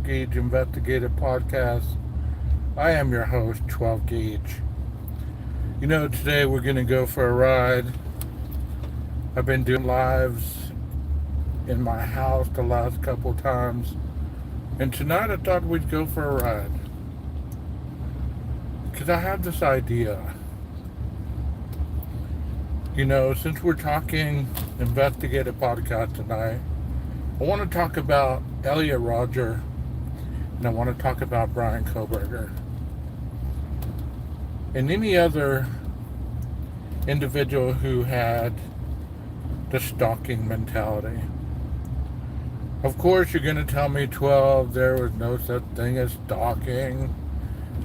Gauge Investigative Podcast. I am your host, 12 Gauge. Today we're going to go for a ride. I've been doing lives in my house the last couple times, and tonight I thought we'd go for a ride. Because I have this idea. Since we're talking investigative podcast tonight, I want to talk about Elliot Rodger, and I want to talk about Brian Koberger and any other individual who had the stalking mentality. Of course, you're going to tell me, 12, there was no such thing as stalking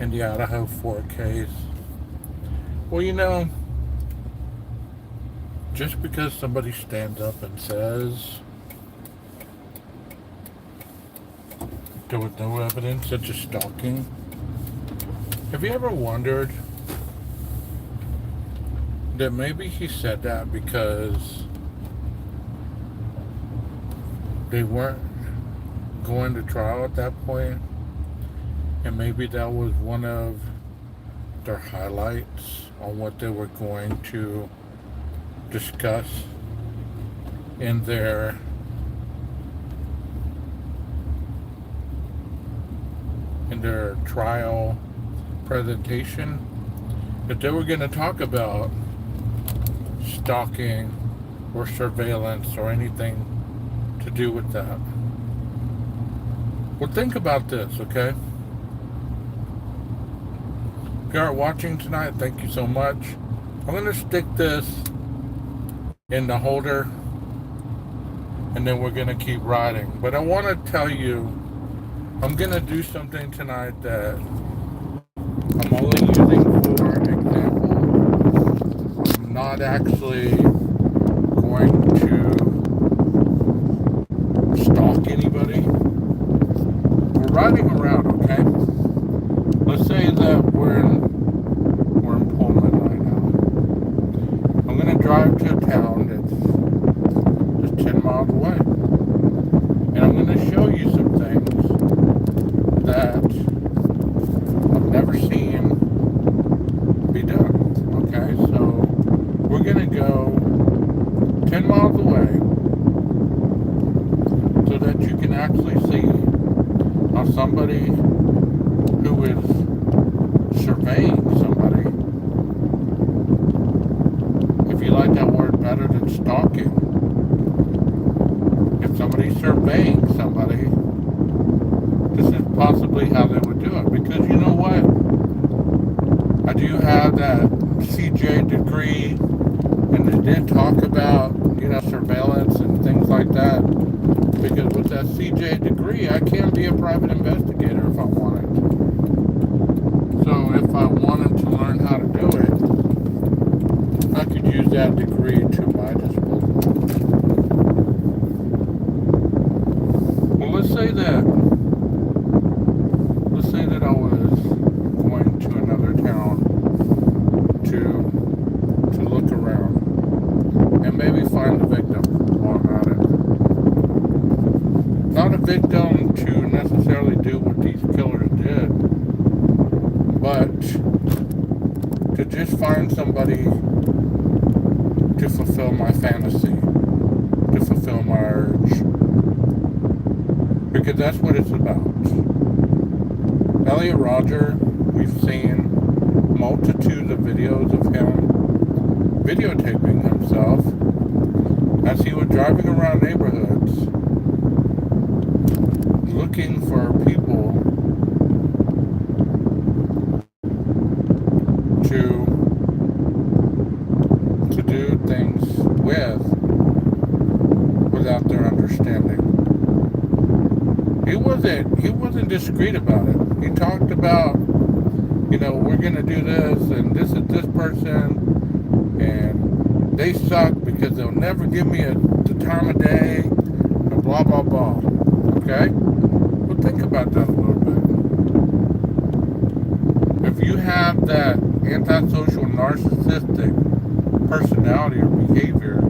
in the Idaho 4 case. Well, just because somebody stands up and says there was no evidence such as stalking, have you ever wondered that maybe he said that because they weren't going to trial at that point, and maybe that was one of their highlights on what they were going to discuss in their trial presentation, that they were going to talk about stalking or surveillance or anything to do with that. Well, think about this, okay? If you aren't watching tonight, thank you so much. I'm going to stick this in the holder, and then we're going to keep riding. But I want to tell you, I'm going to do something tonight that I'm only using for example. I'm not actually going to stalk anybody. We're riding around, okay? Let's say that we're in Pullman right now. I'm going to drive to a town that's just 10 miles away. And I'm going to show you some things that I've never seen be done. Okay, so we're going to go 10 miles away so that you can actually see how somebody who is surveying somebody, if you like that word better than stalking, if somebody's surveying somebody, this is possibly how they would do it. Because you know what? I do have that CJ degree, and they did talk about, surveillance and things like that. Because with that CJ degree, I can be a private investigator if I wanted. So if I wanted to learn how to do it, I could use that degree to my disposal. Well, let's say that I was going to another town to look around and maybe find a victim while I'm at it. Not a victim to necessarily do what these killers did, but to just find somebody to fulfill my fantasy, to fulfill my urge. Because that's what it's about. Elliot Rodger, we've seen multitudes of videos of him videotaping himself as he was driving around neighborhoods looking for people to do things without their understanding. He wasn't discreet about it. He talked about, we're gonna do this, and this is this person, and they suck because they'll never give me the time of day, and blah blah blah. Okay? Well, think about that a little bit. If you have that antisocial narcissistic personality or behavior,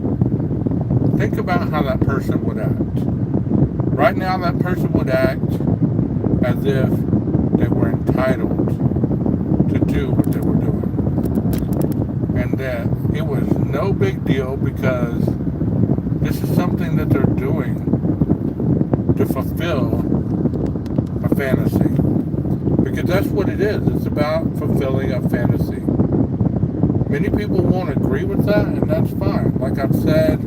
think about how that person would act. Right now, that person would act as if they were entitled to do what they were doing. And that it was no big deal because this is something that they're doing to fulfill a fantasy. Because that's what it is. It's about fulfilling a fantasy. Many people won't agree with that, and that's fine. Like I've said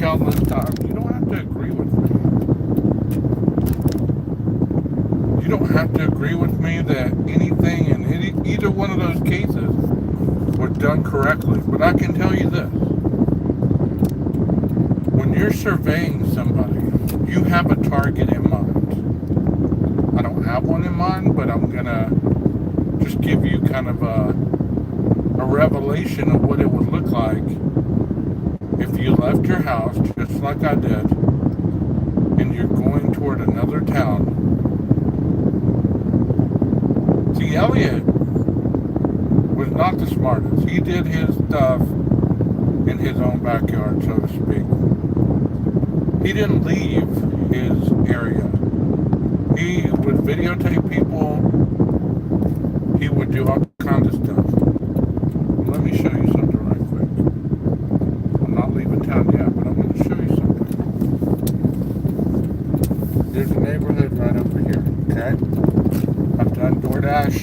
countless times, you don't have to agree with me. You don't have to agree with me that anything in either one of those cases was done correctly. But I can tell you this. When you're surveying somebody, you have a target in mind. I don't have one in mind, but I'm going to just give you kind of a revelation of what it would look like if you left your house, just like I did, and you're going toward another town. See, Elliot was not the smartest. He did his stuff in his own backyard, so to speak. He didn't leave his area. He would videotape people. He would do all kinds of stuff. Let me show you something right quick. I'm not leaving town yet, but I'm going to show you something. There's a neighborhood right over here, okay? I've done DoorDash,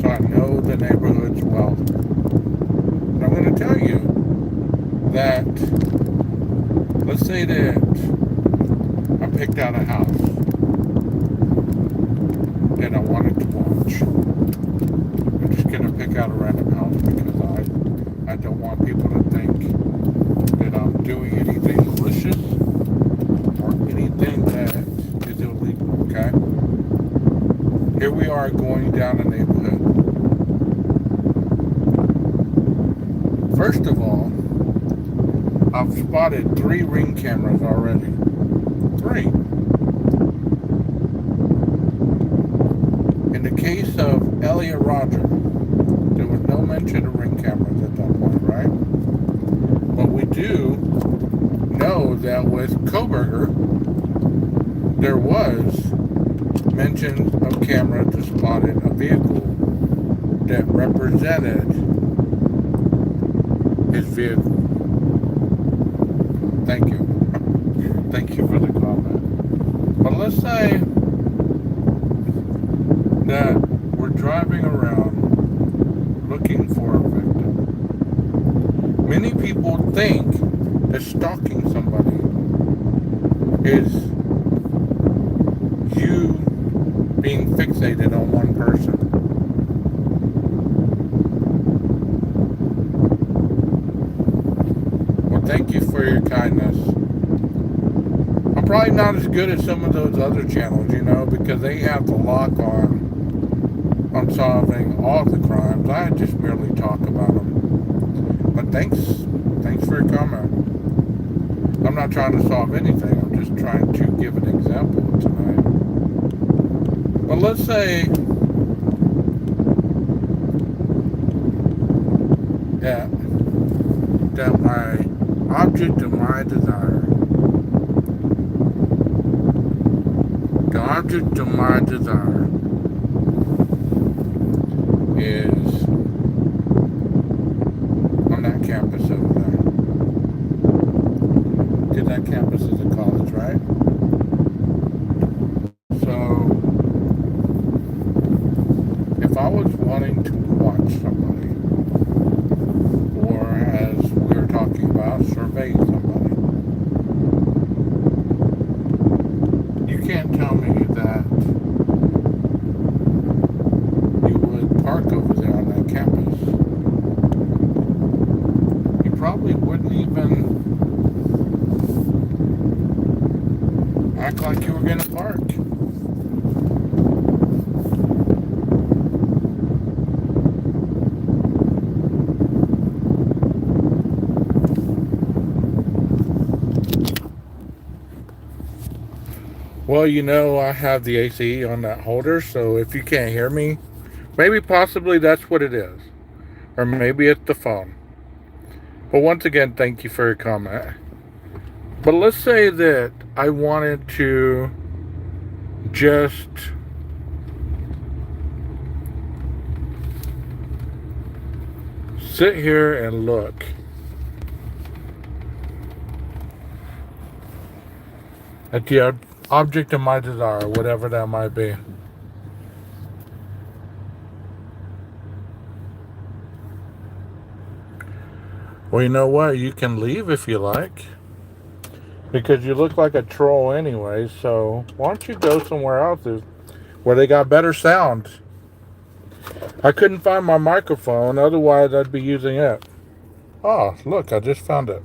so I know the neighborhoods well. And I'm going to tell you that, let's say that I picked out a house that I wanted to watch. I'm just going to pick out a random house because I don't want people to think that I'm doing anything malicious or anything that is illegal, okay? Here we are going down a neighborhood. First of all, I've spotted 3 ring cameras already. 3. In the case of Elliot Roger, there was no mention of ring cameras at that point, right? But we do know that with Koberger, there was mention of camera that spotted a vehicle that represented his vehicle. Thank you. Thank you for the comment. But let's say that we're driving around looking for a victim. Many people think that stalking somebody is you being fixated on one person. Well, thank you for your kindness. I'm probably not as good as some of those other channels, because they have the lock on solving all the crimes. I just merely talk about them. But thanks for your comment. I'm not trying to solve anything. I'm just trying to give an example tonight. But let's say that my object of my desire, the object of my desire is on that campus over there. Because that campus is a college, right? So, if I was wanting to watch somebody, or as we were talking about, survey somebody, you can't tell me that you would park over there on that campus. You probably wouldn't even act like you were going to park. Well, I have the AC on that holder, so if you can't hear me, maybe possibly that's what it is. Or maybe it's the phone. But once again, thank you for your comment. But let's say that I wanted to just sit here and look at the object of my desire, whatever that might be. Well, you know what? You can leave if you like. Because you look like a troll anyway, so why don't you go somewhere else where they got better sound? I couldn't find my microphone, otherwise I'd be using it. Oh, look, I just found it.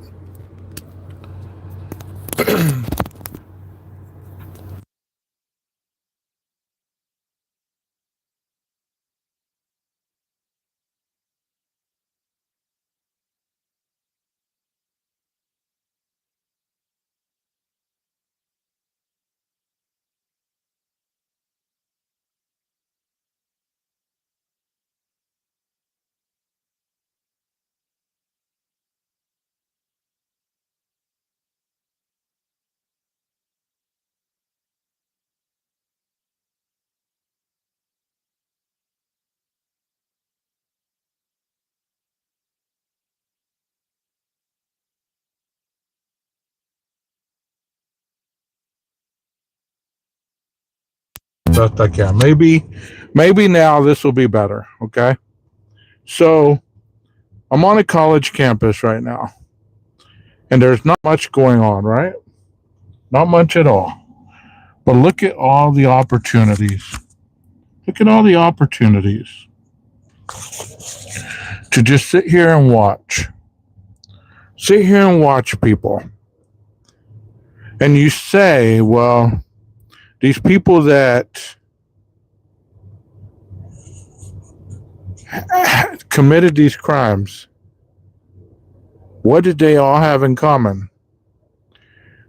Best I can. Maybe now this will be better. Okay. So I'm on a college campus right now, and there's not much going on, right? Not much at all. But look at all the opportunities. Look at all the opportunities to just sit here and watch. Sit here and watch people. And you say, well, these people that committed these crimes, what did they all have in common?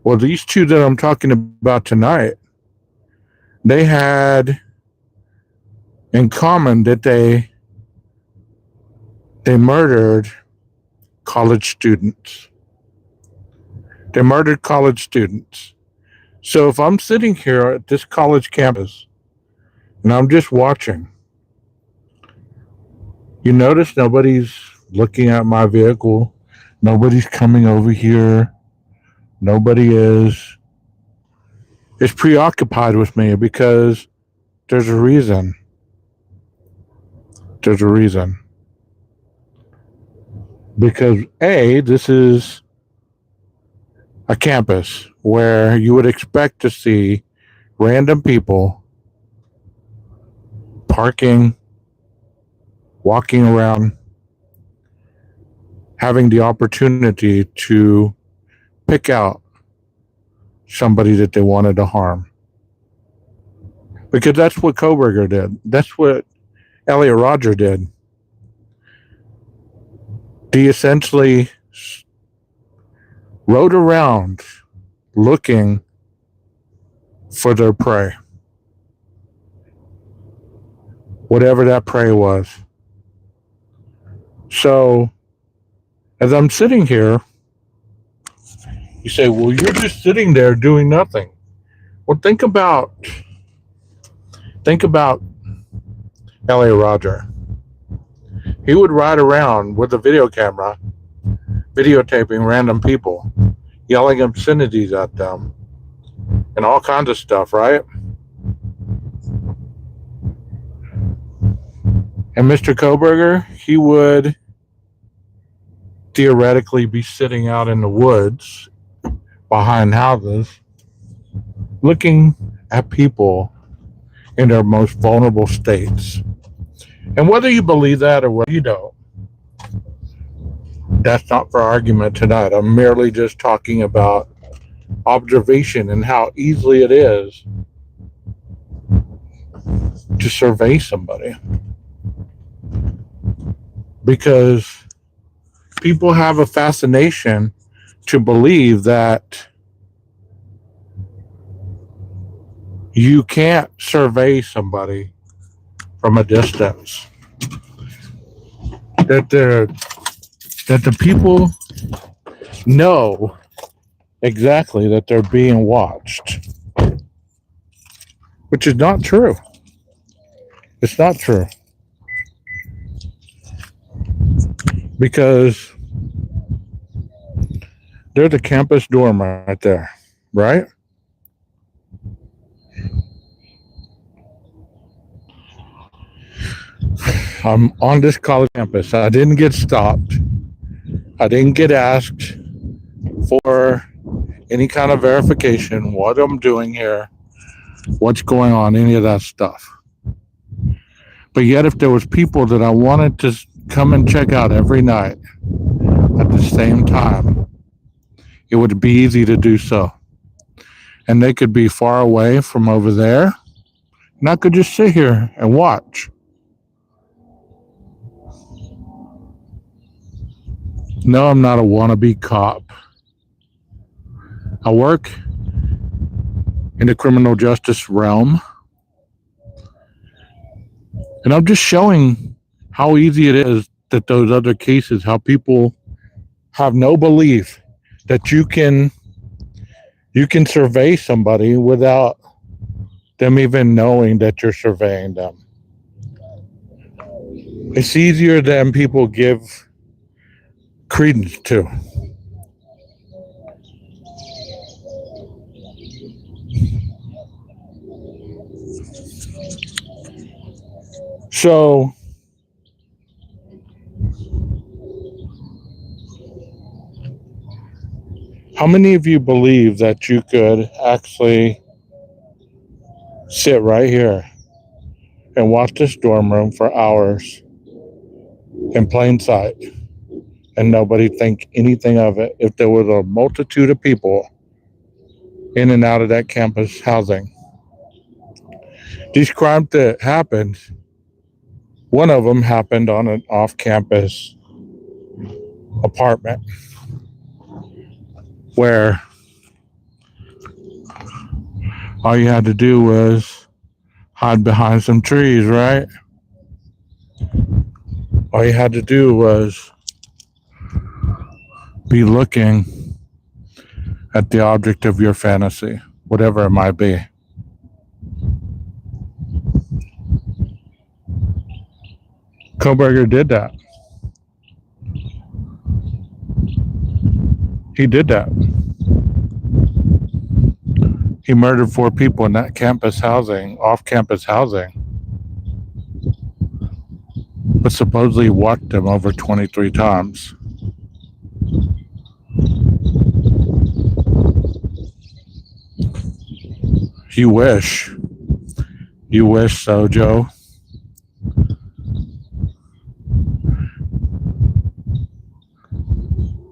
Well, these two that I'm talking about tonight, they had in common that they murdered college students. They murdered college students. So if I'm sitting here at this college campus and I'm just watching, you notice nobody's looking at my vehicle. Nobody's coming over here. Nobody is preoccupied with me because there's a reason. There's a reason. Because A, this is a campus where you would expect to see random people parking, walking around, having the opportunity to pick out somebody that they wanted to harm. Because that's what Koberger did. That's what Elliot Rodger did. He essentially rode around looking for their prey. Whatever that prey was. So, as I'm sitting here, you say, well, you're just sitting there doing nothing. Well, think about Elliot Rodger. He would ride around with a video camera, videotaping random people, yelling obscenities at them, and all kinds of stuff, right? And Mr. Koberger, he would theoretically be sitting out in the woods behind houses looking at people in their most vulnerable states. And whether you believe that or whether you don't, that's not for argument tonight. I'm merely just talking about observation and how easily it is to survey somebody. Because people have a fascination to believe that you can't survey somebody from a distance. That the people know exactly that they're being watched. Which is not true. It's not true. because there's a campus dorm right there, right? I'm on this college campus. I didn't get stopped. I didn't get asked for any kind of verification, what I'm doing here, what's going on, any of that stuff. But yet, if there was people that I wanted to come and check out every night at the same time, it would be easy to do so. And they could be far away from over there, and I could just sit here and watch. No, I'm not a wannabe cop. I work in the criminal justice realm, and I'm just showing how easy it is that those other cases, how people have no belief that you can survey somebody without them even knowing that you're surveying them. It's easier than people give credence to. So, how many of you believe that you could actually sit right here and watch this dorm room for hours in plain sight and nobody think anything of it if there was a multitude of people in and out of that campus housing? These crimes that happened, one of them happened on an off-campus apartment where all you had to do was hide behind some trees, right? All you had to do was be looking at the object of your fantasy, whatever it might be. Koberger did that. He did that. He murdered 4 people in that campus housing, off-campus housing, but supposedly watched them over 23 times. You wish. You wish so, Joe.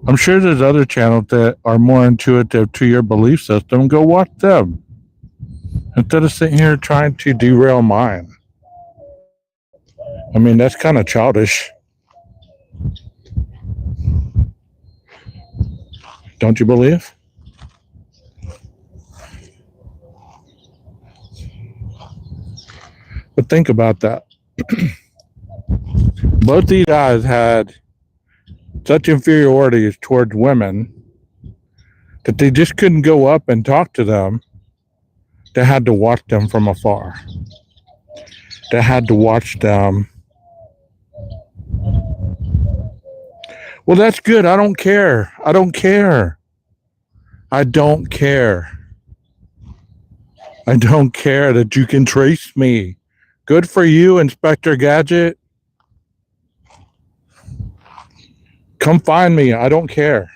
I'm sure there's other channels that are more intuitive to your belief system. Go watch them instead of sitting here trying to derail mine. I mean, that's kind of childish. Don't you believe? But think about that. Both these guys had such inferiorities towards women that they just couldn't go up and talk to them. They had to watch them from afar. They had to watch them. Well, that's good. I don't care. I don't care. I don't care. I don't care that you can trace me. Good for you, Inspector Gadget. Come find me. I don't care.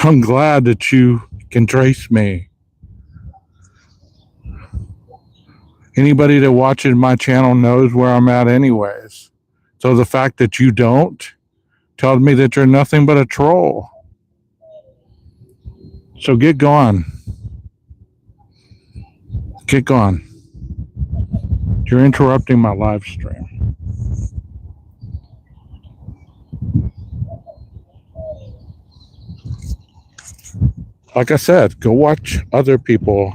I'm glad that you can trace me. Anybody that watches my channel knows where I'm at anyways. So the fact that you don't tells me that you're nothing but a troll. So get going. Get going. You're interrupting my live stream. Like I said, go watch other people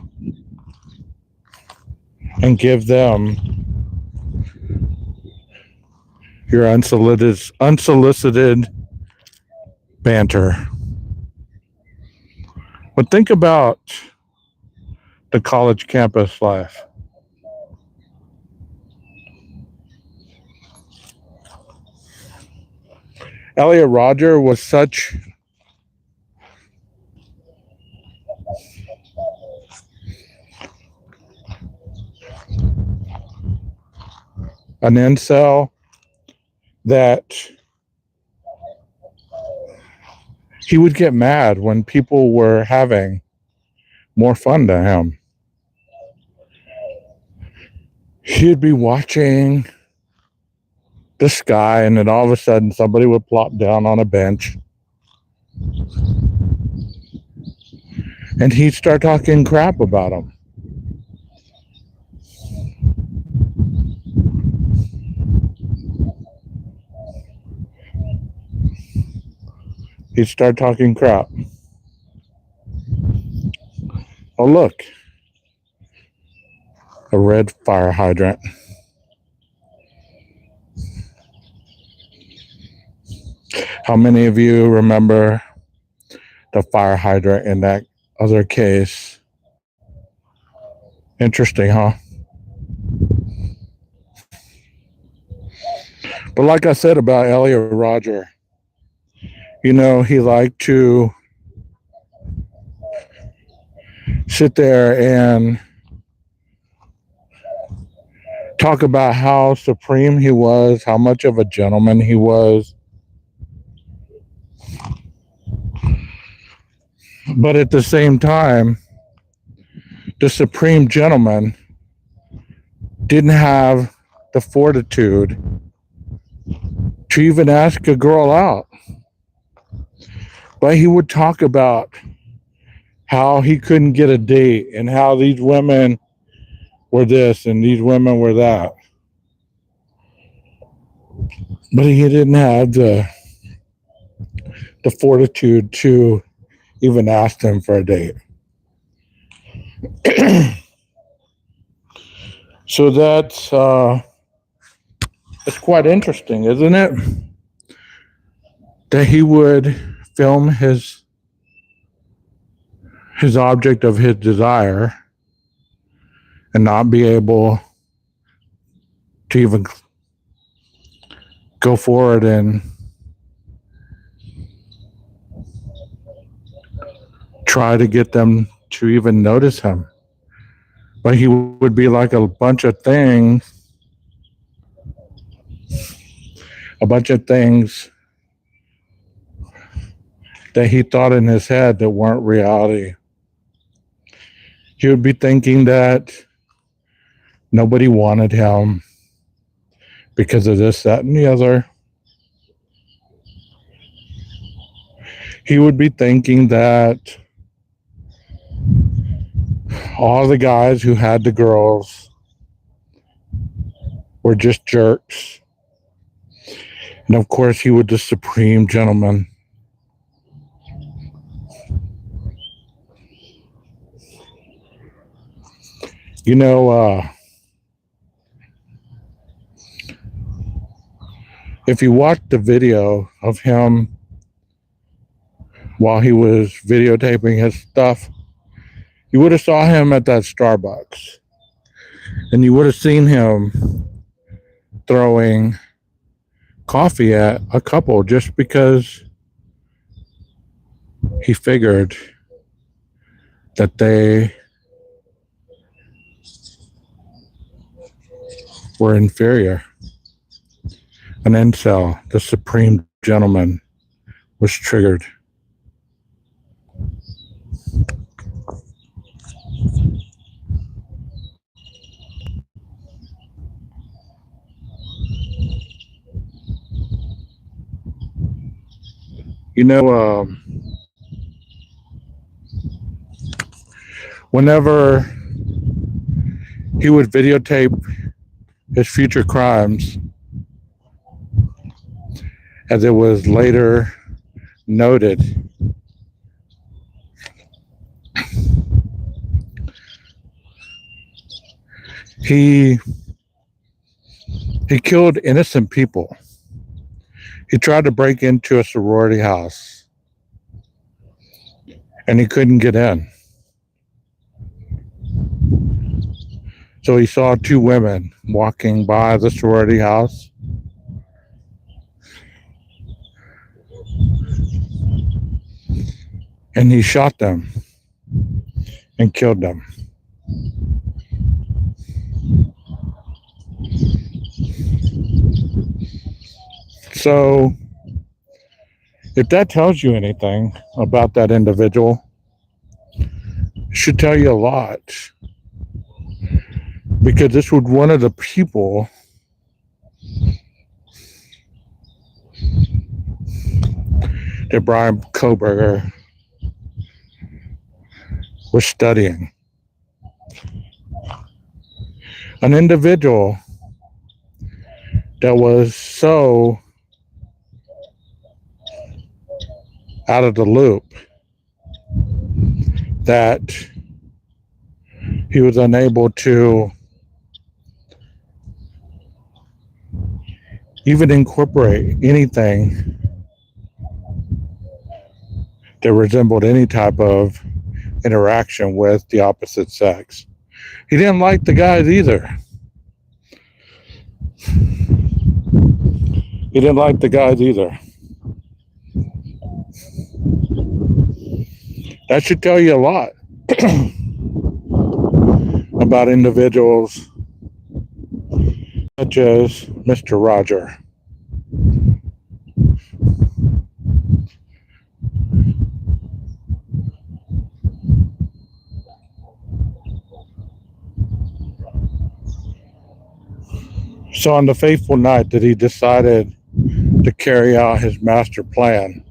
and give them your unsolicited banter. But think about the college campus life. Elliot Rodger was such an incel that he would get mad when people were having more fun than him. He'd be watching the sky, and then all of a sudden somebody would plop down on a bench and he'd start talking crap about him. He'd start talking crap. Oh, look, a red fire hydrant. How many of you remember the fire hydrant in that other case? Interesting, huh? But like I said about Elliot Rodger, you know, he liked to sit there and talk about how supreme he was, how much of a gentleman he was. But at the same time, the supreme gentleman didn't have the fortitude to even ask a girl out. But he would talk about how he couldn't get a date and how these women were this and these women were that. But he didn't have the fortitude to even ask them for a date. So that's it's quite interesting, isn't it? That he would film his object of his desire and not be able to even go forward and try to get them to even notice him. But he would be like a bunch of things that he thought in his head that weren't reality. He would be thinking that nobody wanted him because of this, that, and the other. He would be thinking that all the guys who had the girls were just jerks. And of course, he was the supreme gentleman. You know, if you watch the video of him while he was videotaping his stuff, you would have saw him at that Starbucks. And you would have seen him throwing coffee at a couple just because he figured that they were inferior. An incel, the supreme gentleman, was triggered. You know, whenever he would videotape his future crimes, as it was later noted, he killed innocent people. He tried to break into a sorority house and he couldn't get in. So he saw two women walking by the sorority house. and he shot them and killed them. So, if that tells you anything about that individual, it should tell you a lot, because this was one of the people that Brian Koberger was studying. An individual that was so out of the loop that he was unable to even incorporate anything that resembled any type of interaction with the opposite sex. He didn't like the guys either. He didn't like the guys either. That should tell you a lot about individuals such as Mr. Roger. So on the fateful night that he decided to carry out his master plan,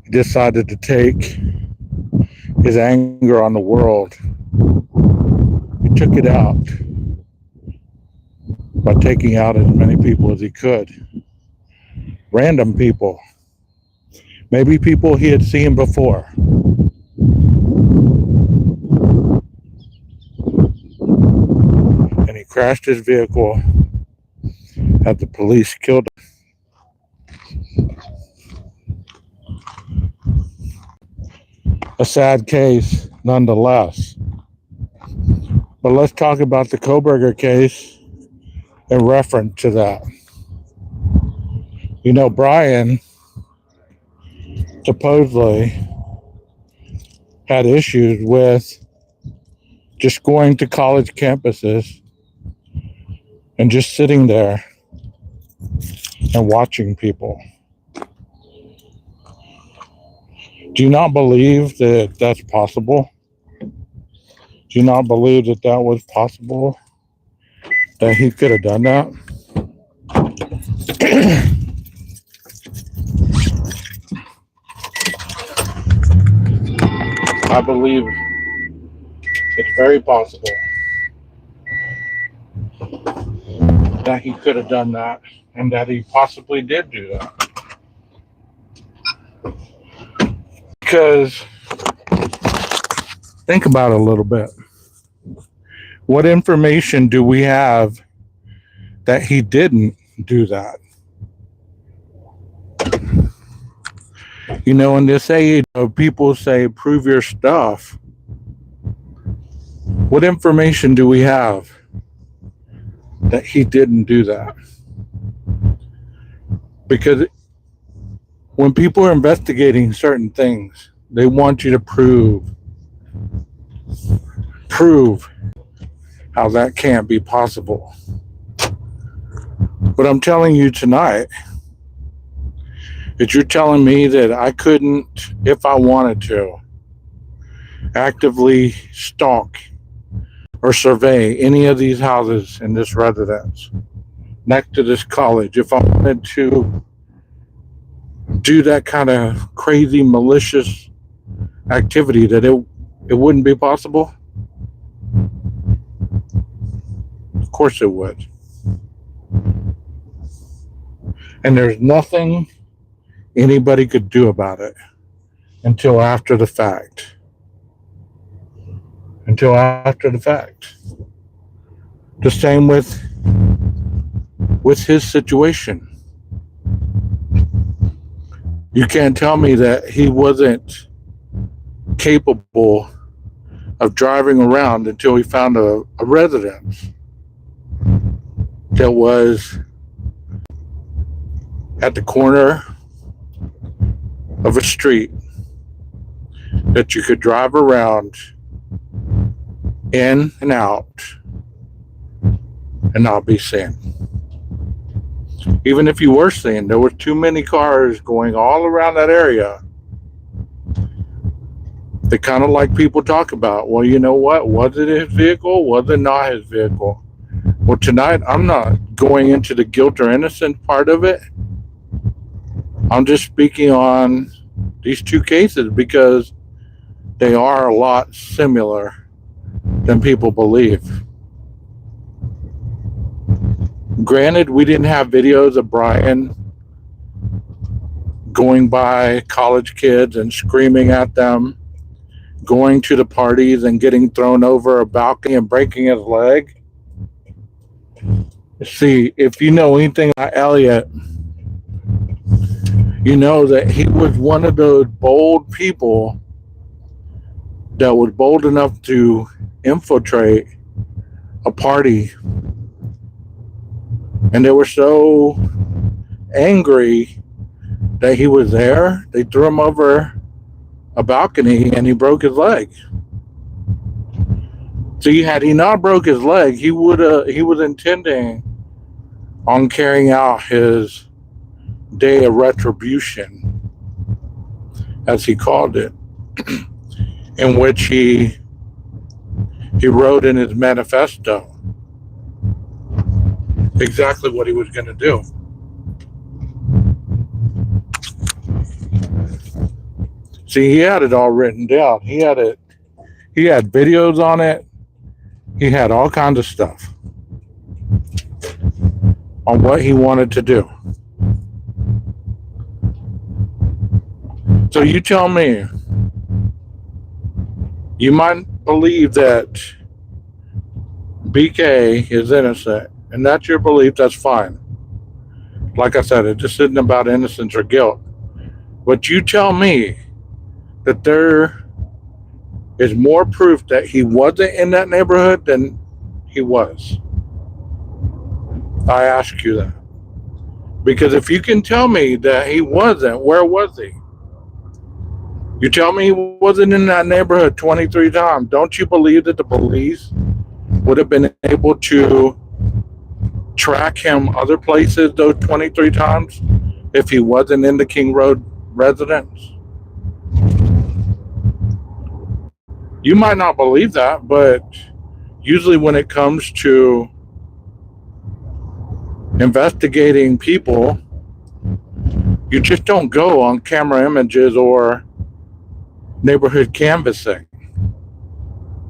he decided to take his anger on the world. He took it out by taking out as many people as he could. Random people. Maybe people he had seen before. And he crashed his vehicle as the police killed him. A sad case, nonetheless. But let's talk about the Koberger case in reference to that. You know, Brian supposedly had issues with just going to college campuses and just sitting there and watching people. Do you not believe that that's possible? Do you not believe that that was possible? That he could have done that? I believe it's very possible that he could have done that, and that he possibly did do that. Because think about it a little bit. What information do we have that he didn't do that? You know, in this age of people say, prove your stuff, what information do we have that he didn't do that? Because when people are investigating certain things, they want you to prove how that can't be possible. But I'm telling you tonight is you're telling me that I couldn't, if I wanted to, actively stalk or survey any of these houses in this residence next to this college. If I wanted to do that kind of crazy, malicious activity, that it wouldn't be possible? Of course it would. And there's nothing anybody could do about it until after the fact. Until after the fact. The same with his situation. You can't tell me that he wasn't capable of driving around until he found a residence that was at the corner of a street that you could drive around in and out and not be seen. Even if you were seen, there were too many cars going all around that area. They kind of like people talk about, well, you know what? Was it his vehicle? Was it not his vehicle? Well, tonight I'm not going into the guilt or innocence part of it. I'm just speaking on these two cases because they are a lot similar than people believe. Granted, we didn't have videos of Brian going by college kids and screaming at them, going to the parties and getting thrown over a balcony and breaking his leg. See, if you know anything about Elliot, you know that he was one of those bold people that was bold enough to infiltrate a party. And they were so angry that he was there, they threw him over a balcony and he broke his leg. See, had he not broke his leg, he was intending on carrying out his day of retribution, as he called it, in which he wrote in his manifesto exactly what he was going to do. See, he had it all written down. He had videos on it. He had all kinds of stuff on what he wanted to do. So you tell me, you might believe that BK is innocent, and that's your belief, that's fine. Like I said, it just isn't about innocence or guilt. But you tell me that there is more proof that he wasn't in that neighborhood than he was. I ask you that. Because if you can tell me that he wasn't, where was he? You tell me he wasn't in that neighborhood 23 times. Don't you believe that the police would have been able to track him other places those 23 times if he wasn't in the King Road residence? You might not believe that, but usually when it comes to investigating people, you just don't go on camera images or neighborhood canvassing.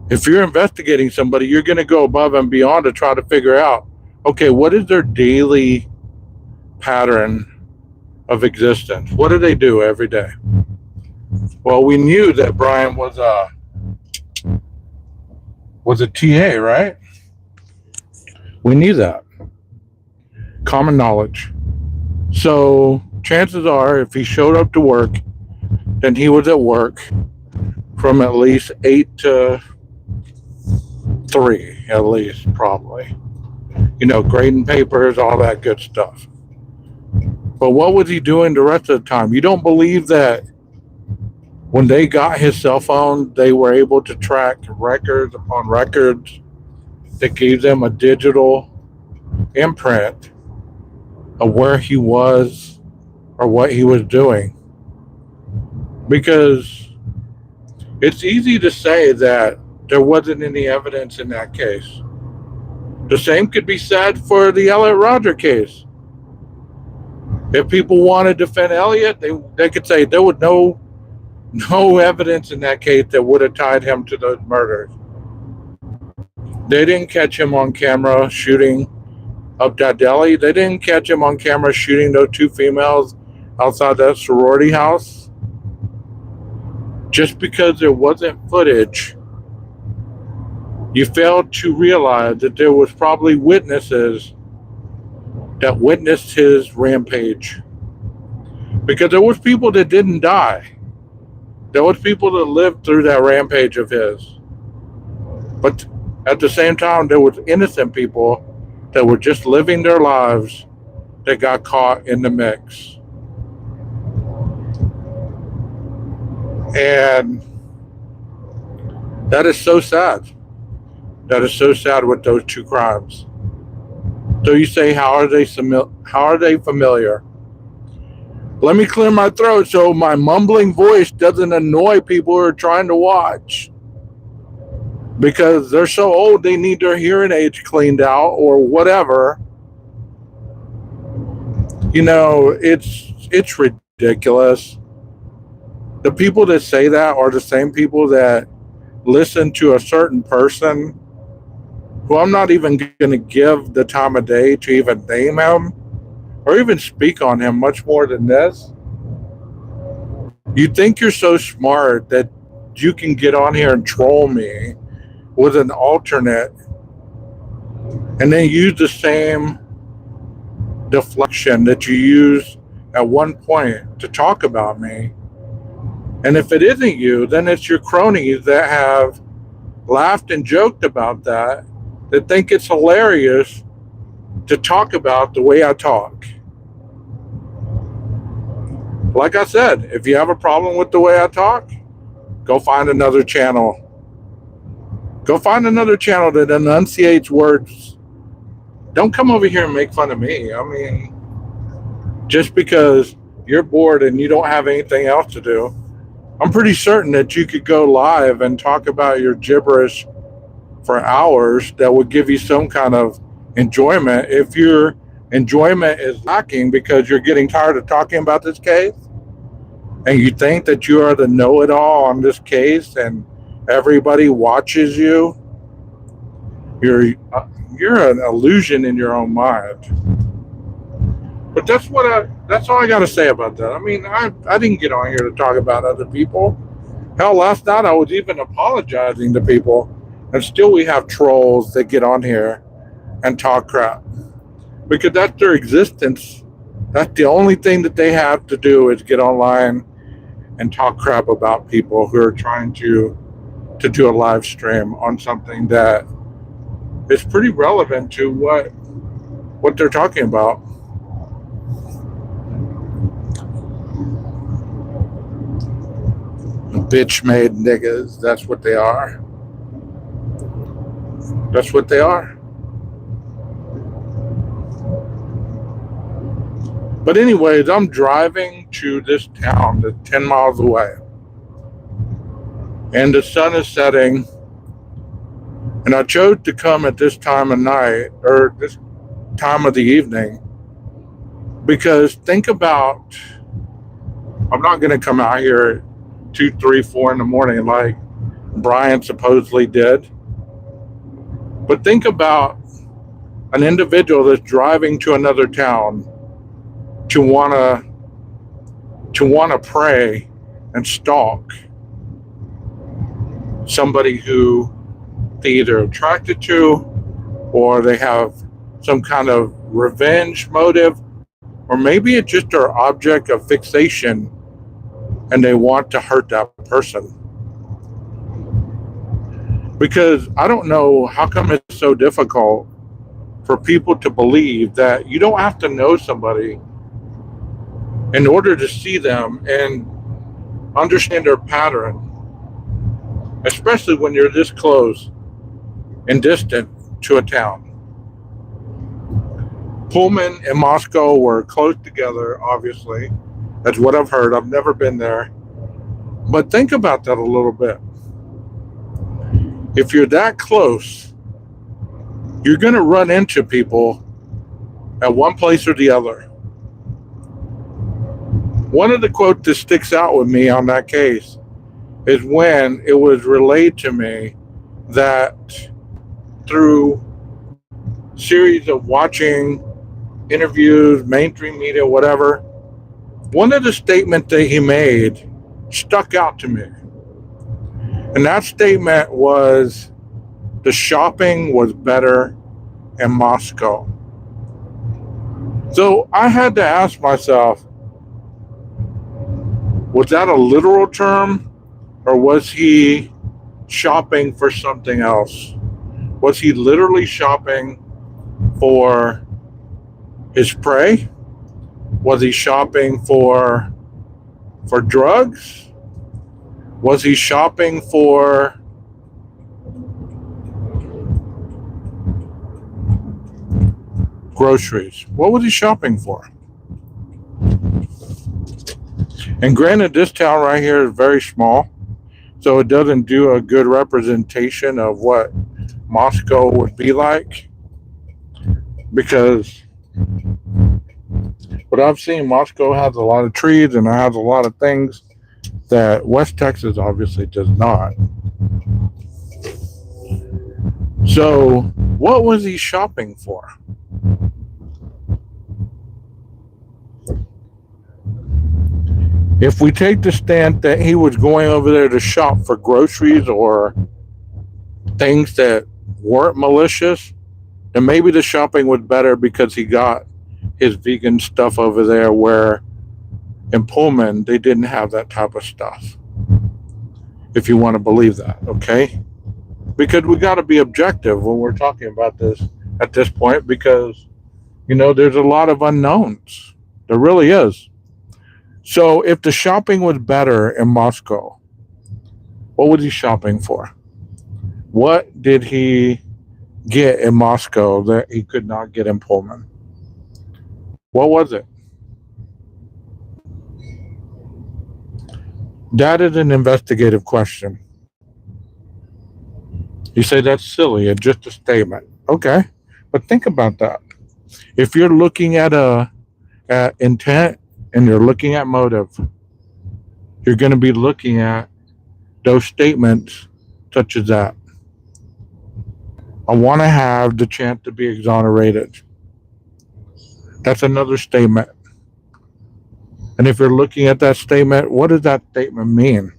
If you're investigating somebody, you're going to go above and beyond to try to figure out, okay, what is their daily pattern of existence? What do they do every day? Well, we knew that Brian was a TA, right? We knew that. Common knowledge. So chances are, if he showed up to work, then he was at work from at least 8 to 3, at least, probably. Grading papers, all that good stuff. But what was he doing the rest of the time? You don't believe that when they got his cell phone, they were able to track records upon records that gave them a digital imprint of where he was or what he was doing? Because it's easy to say that there wasn't any evidence in that case. The same could be said for the Elliot Rodger case. If people want to defend Elliot, they could say there was no evidence in that case that would have tied him to those murders. They didn't catch him on camera shooting up that deli. They didn't catch him on camera shooting those 2 females outside that sorority house. Just because there wasn't footage, you failed to realize that there was probably witnesses that witnessed his rampage. Because there was people that didn't die. There was people that lived through that rampage of his. But at the same time, there was innocent people that were just living their lives that got caught in the mix. And that is so sad. That is so sad with those two crimes. So you say, how are they familiar? Let me clear my throat so my mumbling voice doesn't annoy people who are trying to watch. Because they're so old, they need their hearing aids cleaned out or whatever. You know, it's ridiculous. The people that say that are the same people that listen to a certain person who I'm not even going to give the time of day to even name him or even speak on him much more than this. You think you're so smart that you can get on here and troll me with an alternate and then use the same deflection that you used at one point to talk about me. And if it isn't you, then it's your cronies that have laughed and joked about that think it's hilarious to talk about the way I talk. Like I said, if you have a problem with the way I talk, go find another channel. Go find another channel that enunciates words. Don't come over here and make fun of me. I mean, just because you're bored and you don't have anything else to do, I'm pretty certain that you could go live and talk about your gibberish for hours that would give you some kind of enjoyment. If your enjoyment is lacking because you're getting tired of talking about this case and you think that you are the know-it-all on this case and everybody watches you, you're an illusion in your own mind. But that's all I got to say about that. I mean, I didn't get on here to talk about other people. Hell, last night I was even apologizing to people, and still we have trolls that get on here and talk crap because that's their existence. That's the only thing that they have to do is get online and talk crap about people who are trying to do a live stream on something that is pretty relevant to what they're talking about. Bitch made niggas, that's what they are. That's what they are. But anyways, I'm driving to this town that's 10 miles away. And the sun is setting. And I chose to come at this time of night, or this time of the evening, because think about, I'm not going to come out here at 2, 3, 4 in the morning like Brian supposedly did. But think about an individual that's driving to another town to wanna pray and stalk somebody who they either attracted to or they have some kind of revenge motive, or maybe it's just their object of fixation and they want to hurt that person. Because I don't know how come it's so difficult for people to believe that you don't have to know somebody in order to see them and understand their pattern, especially when you're this close and distant to a town. Pullman and Moscow were close together, obviously. That's what I've heard. I've never been there. But think about that a little bit. If you're that close, you're going to run into people at one place or the other. One of the quotes that sticks out with me on that case is when it was relayed to me that through series of watching interviews, mainstream media, whatever, one of the statements that he made stuck out to me. And that statement was the shopping was better in Moscow. So I had to ask myself, was that a literal term, or was he shopping for something else? Was he literally shopping for his prey? Was he shopping for drugs? Was he shopping for groceries? What was he shopping for? And granted, this town right here is very small, so it doesn't do a good representation of what Moscow would be like. Because what I've seen, Moscow has a lot of trees and it has a lot of things that West Texas obviously does not. So, what was he shopping for? If we take the stand that he was going over there to shop for groceries or things that weren't malicious, then maybe the shopping was better because he got his vegan stuff over there where in Pullman they didn't have that type of stuff. If you want to believe that, okay? Because we got to be objective when we're talking about this at this point because, there's a lot of unknowns. There really is. So if the shopping was better in Moscow, what was he shopping for? What did he get in Moscow that he could not get in Pullman? What was it? That is an investigative question. You say that's silly, it's just a statement. Okay. But think about that. If you're looking at intent and you're looking at motive, you're going to be looking at those statements such as that. I want to have the chance to be exonerated. That's another statement. And if you're looking at that statement, what does that statement mean?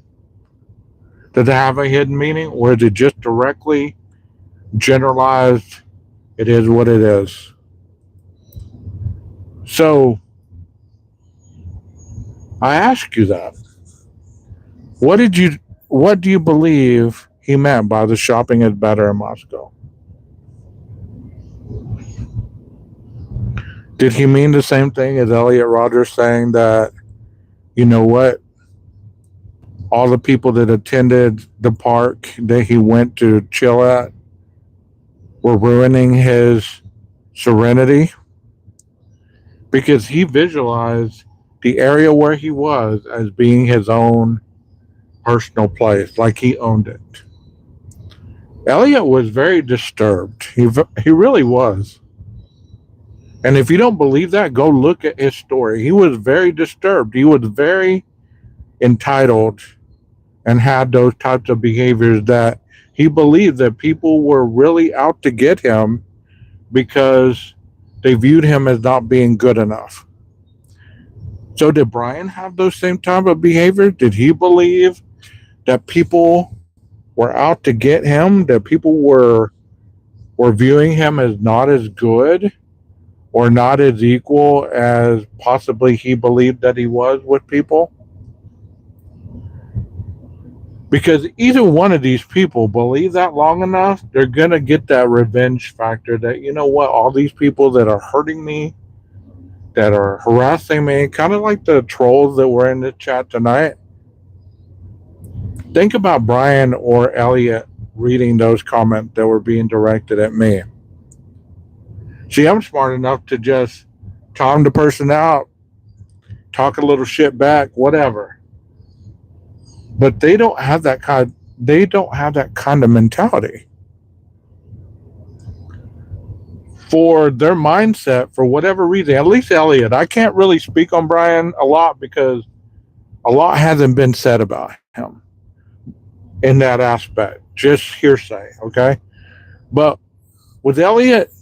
Does it have a hidden meaning or is it just directly generalized? It is what it is. So I ask you that. What did you what do you believe he meant by the shopping is better in Moscow? Did he mean the same thing as Elliot Rogers saying that, you know what, all the people that attended the park that he went to chill at were ruining his serenity? Because he visualized the area where he was as being his own personal place, like he owned it. Elliot was very disturbed. He really was. And if you don't believe that, go look at his story. He was very disturbed. He was very entitled and had those types of behaviors that he believed that people were really out to get him because they viewed him as not being good enough. So did Brian have those same type of behaviors? Did he believe that people were out to get him, that people were viewing him as not as good or not as equal as possibly he believed that he was with people? Because either one of these people believe that long enough, they're going to get that revenge factor that, you know what, all these people that are hurting me, that are harassing me, kind of like the trolls that were in the chat tonight. Think about Brian or Elliot reading those comments that were being directed at me. See, I'm smart enough to just calm the person out, talk a little shit back, whatever. But they don't have that kind of mentality. For their mindset, for whatever reason, at least Elliot, I can't really speak on Brian a lot because a lot hasn't been said about him in that aspect. Just hearsay, okay? But with Elliot,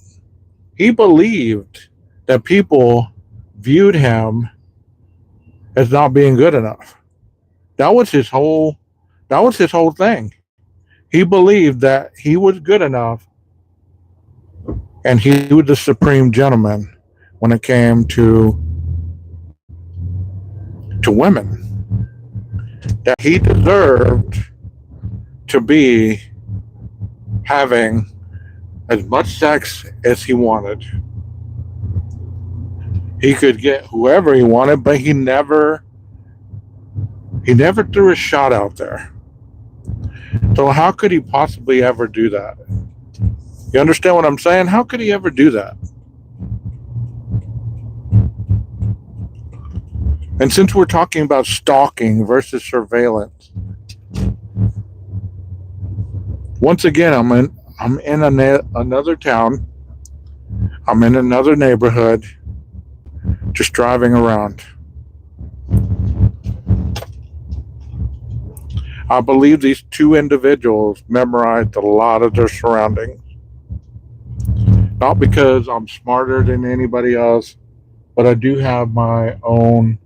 he believed that people viewed him as not being good enough. That was his whole that was his whole thing. He believed that he was good enough and he was the supreme gentleman when it came to women. That he deserved to be having as much sex as he wanted. He could get whoever he wanted, but He never threw a shot out there. So how could he possibly ever do that? You understand what I'm saying? How could he ever do that? And since we're talking about stalking versus surveillance, once again, I'm in another town. I'm in another neighborhood, just driving around. I believe these two individuals memorized a lot of their surroundings. Not because I'm smarter than anybody else, but I do have my own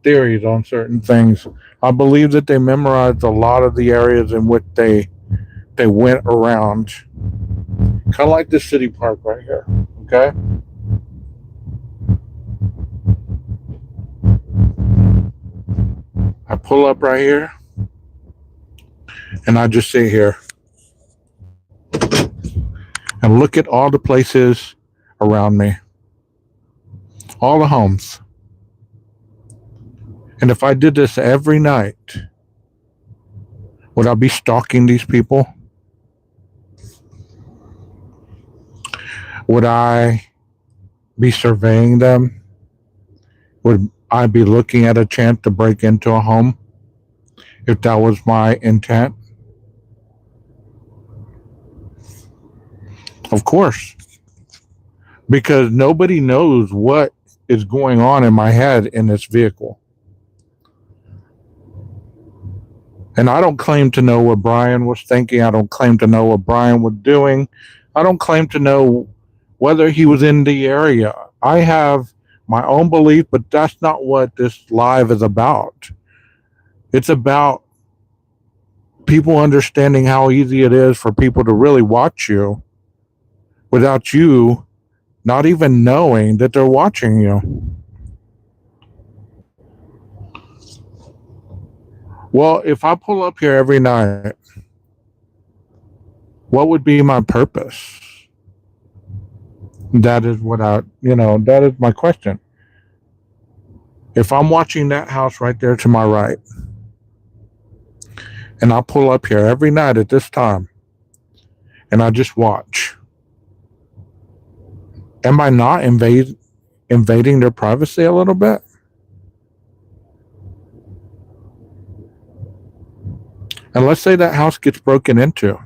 theories on certain things. I believe that they memorized a lot of the areas in which they went around. Kind of like this city park right here. Okay? I pull up right here and I just sit here and look at all the places around me, all the homes. And if I did this every night, would I be stalking these people? Would I be surveying them? Would I be looking at a chance to break into a home if that was my intent? Of course, because nobody knows what is going on in my head in this vehicle. And I don't claim to know what Brian was thinking. I don't claim to know what Brian was doing. I don't claim to know whether he was in the area. I have my own belief, but that's not what this live is about. It's about people understanding how easy it is for people to really watch you without you not even knowing that they're watching you. Well, if I pull up here every night, what would be my purpose? That is that is my question. If I'm watching that house right there to my right, and I pull up here every night at this time, and I just watch, am I not invading their privacy a little bit? And let's say that house gets broken into,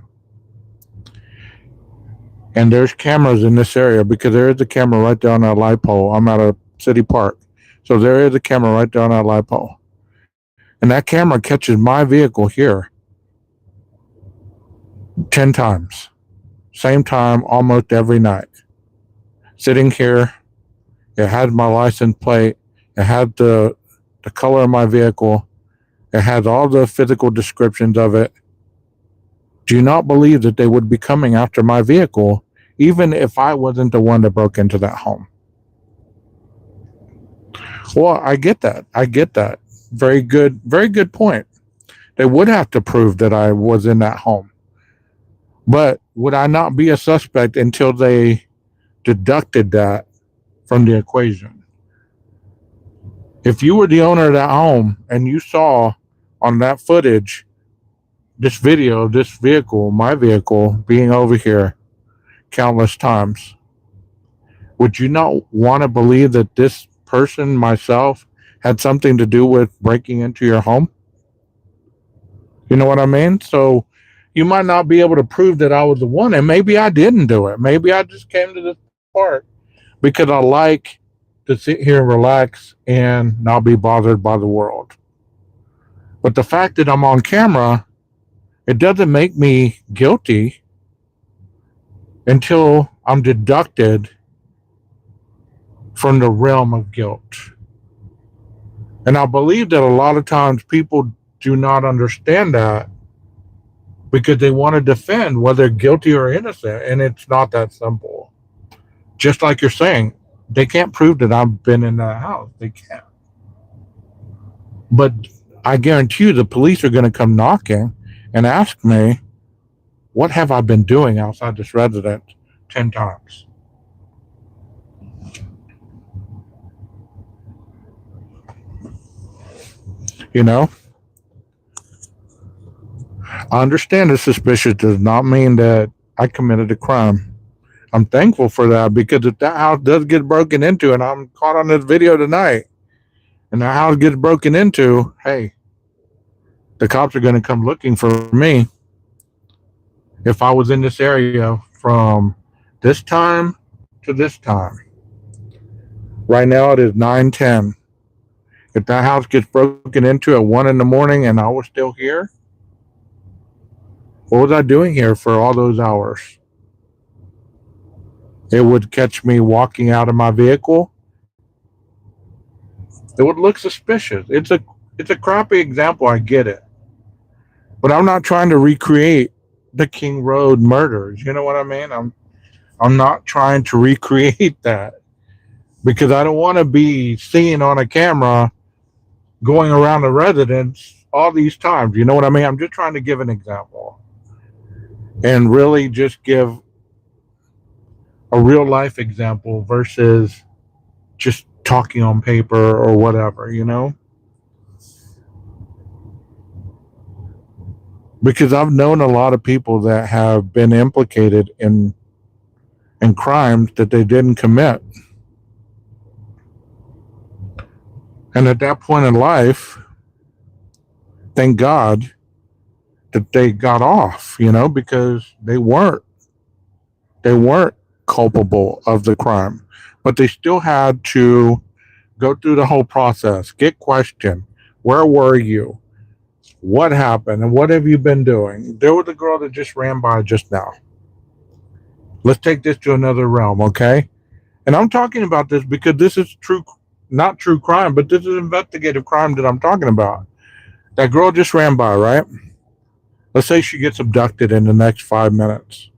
and there's cameras in this area because there is a camera right down that light pole. I'm at a city park, so there is a camera right down that light pole, and that camera catches my vehicle here 10 times, same time, almost every night. Sitting here, it had my license plate, it had the color of my vehicle, it has all the physical descriptions of it. Do you not believe that they would be coming after my vehicle, even if I wasn't the one that broke into that home? Well, I get that. I get that. Very good point. They would have to prove that I was in that home. But would I not be a suspect until they deducted that from the equation? If you were the owner of that home and you saw on that footage this video, this vehicle, my vehicle, being over here countless times, would you not want to believe that this person, myself, had something to do with breaking into your home? You know what I mean? So you might not be able to prove that I was the one, and maybe I didn't do it. Maybe I just came to this park because I like to sit here and relax and not be bothered by the world. But the fact that I'm on camera, it doesn't make me guilty until I'm deducted from the realm of guilt. And I believe that a lot of times people do not understand that because they want to defend whether guilty or innocent, and it's not that simple. Just like you're saying, they can't prove that I've been in that house. They can't. But I guarantee you the police are going to come knocking and ask me, what have I been doing outside this residence 10 times? You know? I understand it's suspicious does not mean that I committed a crime. I'm thankful for that because if that house does get broken into, and I'm caught on this video tonight, and the house gets broken into, hey, the cops are going to come looking for me if I was in this area from this time to this time. Right now it is 9:10. If that house gets broken into at 1 in the morning and I was still here, what was I doing here for all those hours? It would catch me walking out of my vehicle. It would look suspicious. It's a crappy example, I get it. But I'm not trying to recreate the King Road murders. You know what I mean? I'm not trying to recreate that because I don't want to be seen on a camera going around the residence all these times. You know what I mean? I'm just trying to give an example and really just give a real life example versus just talking on paper or whatever, you know? Because I've known a lot of people that have been implicated in crimes that they didn't commit. And at that point in life, thank God that they got off, you know, because they weren't culpable of the crime. But they still had to go through the whole process, get questioned. Where were you? What happened? And what have you been doing? There was a girl that just ran by just now. Let's take this to another realm, okay? And I'm talking about this because this is true, not true crime, but this is investigative crime that I'm talking about. That girl just ran by, right? Let's say she gets abducted in the next 5 minutes.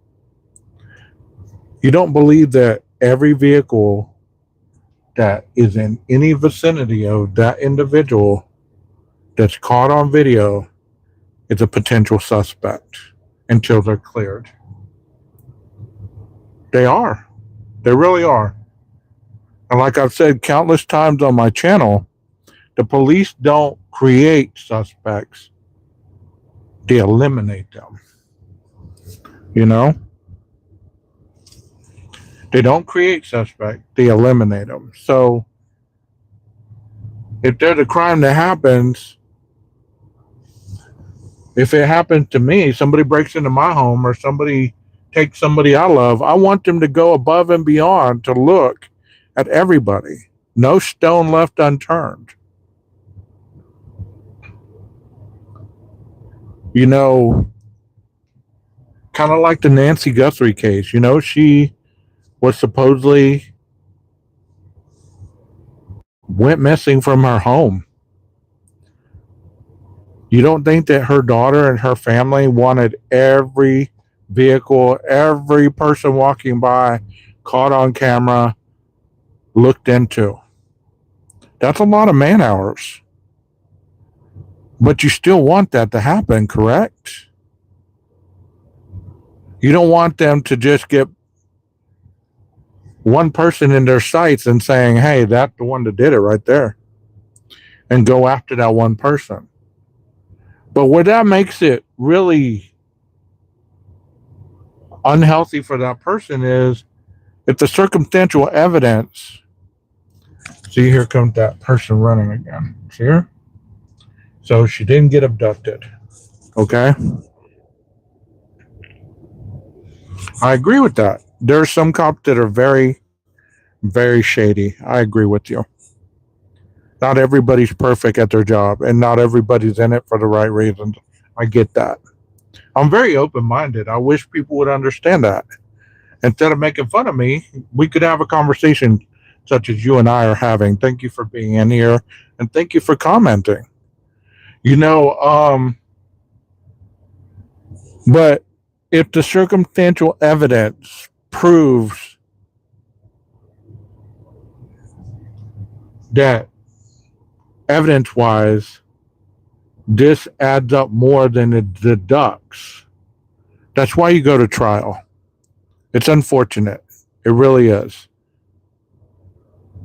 You don't believe that every vehicle that is in any vicinity of that individual that's caught on video is a potential suspect until they're cleared. They are. They really are. And like I've said countless times on my channel, the police don't create suspects, they eliminate them. You know? They don't create suspects, they eliminate them. So if there's a crime that happens, if it happens to me, somebody breaks into my home or somebody takes somebody I love, I want them to go above and beyond to look at everybody. No stone left unturned. You know, kind of like the Nancy Guthrie case. You know, she was supposedly went missing from her home. You don't think that her daughter and her family wanted every vehicle, every person walking by, caught on camera, looked into? That's a lot of man hours. But you still want that to happen, correct? You don't want them to just get one person in their sights and saying, hey, that's the one that did it right there, and go after that one person. But what that makes it really unhealthy for that person is if the circumstantial evidence. See, here comes that person running again. See her? So she didn't get abducted. Okay? I agree with that. There are some cops that are very, very shady. I agree with you. Not everybody's perfect at their job, and not everybody's in it for the right reasons. I get that. I'm very open minded. I wish people would understand that. Instead of making fun of me, we could have a conversation such as you and I are having. Thank you for being in here, and thank you for commenting. You know, but if the circumstantial evidence proves that evidence wise, this adds up more than it deducts, that's why you go to trial. It's unfortunate. It really is.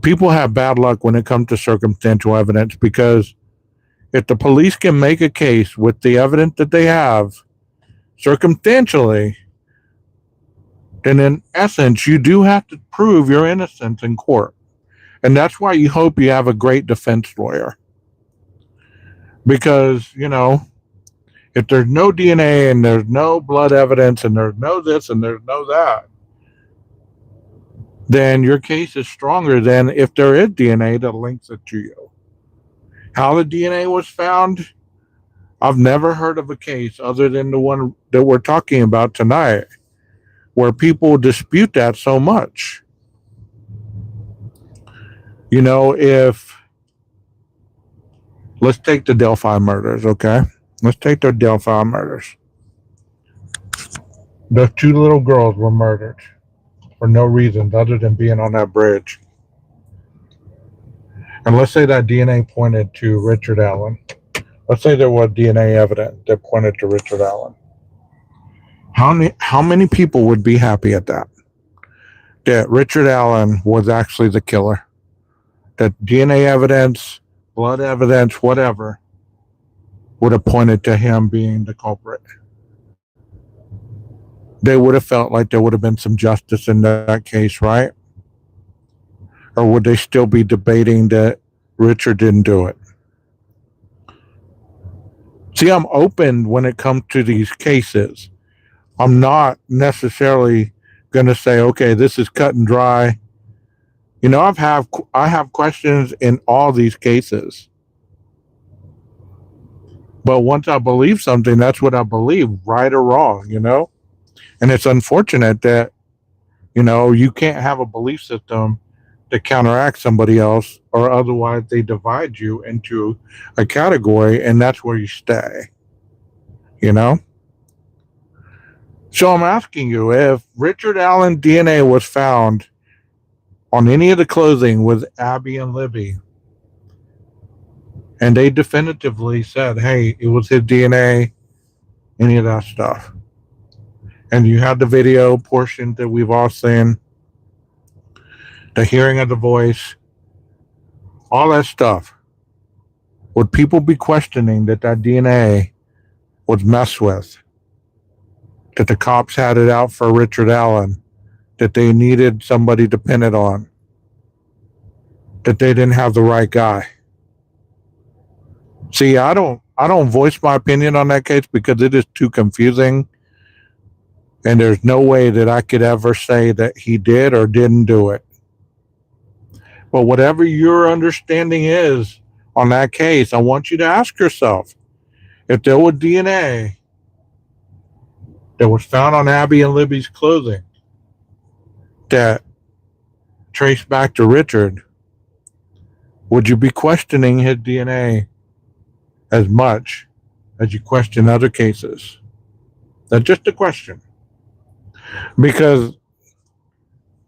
People have bad luck when it comes to circumstantial evidence because If the police can make a case with the evidence that they have circumstantially, then in essence, you do have to prove your innocence in court. And that's why you hope you have a great defense lawyer. Because, if there's no DNA and there's no blood evidence and there's no this and there's no that, then your case is stronger than if there is DNA that links it to you. How the DNA was found, I've never heard of a case other than the one that we're talking about tonight where people dispute that so much. If let's take the Delphi murders, okay? Let's take the Delphi murders. Those two little girls were murdered for no reason other than being on that bridge. And let's say that DNA pointed to Richard Allen. Let's say there was DNA evidence that pointed to Richard Allen. How many people would be happy at that? That Richard Allen was actually the killer. That DNA evidence, blood evidence, whatever, would have pointed to him being the culprit. They would have felt like there would have been some justice in that case, right? Or would they still be debating that Richard didn't do it? See, I'm open when it comes to these cases. I'm not necessarily going to say, okay, this is cut and dry. I have questions in all these cases. But once I believe something, that's what I believe, right or wrong, And it's unfortunate that, you can't have a belief system to counteract somebody else, or otherwise they divide you into a category, and that's where you stay, you know? So I'm asking you, if Richard Allen DNA was found on any of the clothing with Abby and Libby, and they definitively said, hey, it was his DNA, any of that stuff, and you have the video portion that we've all seen, the hearing of the voice, all that stuff, would people be questioning that DNA was messed with, that the cops had it out for Richard Allen, that they needed somebody to pin it on, that they didn't have the right guy? See, I don't voice my opinion on that case because it is too confusing, and there's no way that I could ever say that he did or didn't do it. But whatever your understanding is on that case, I want you to ask yourself, if there was DNA that was found on Abby and Libby's clothing that traced back to Richard, would you be questioning his DNA as much as you question other cases? That's just a question. Because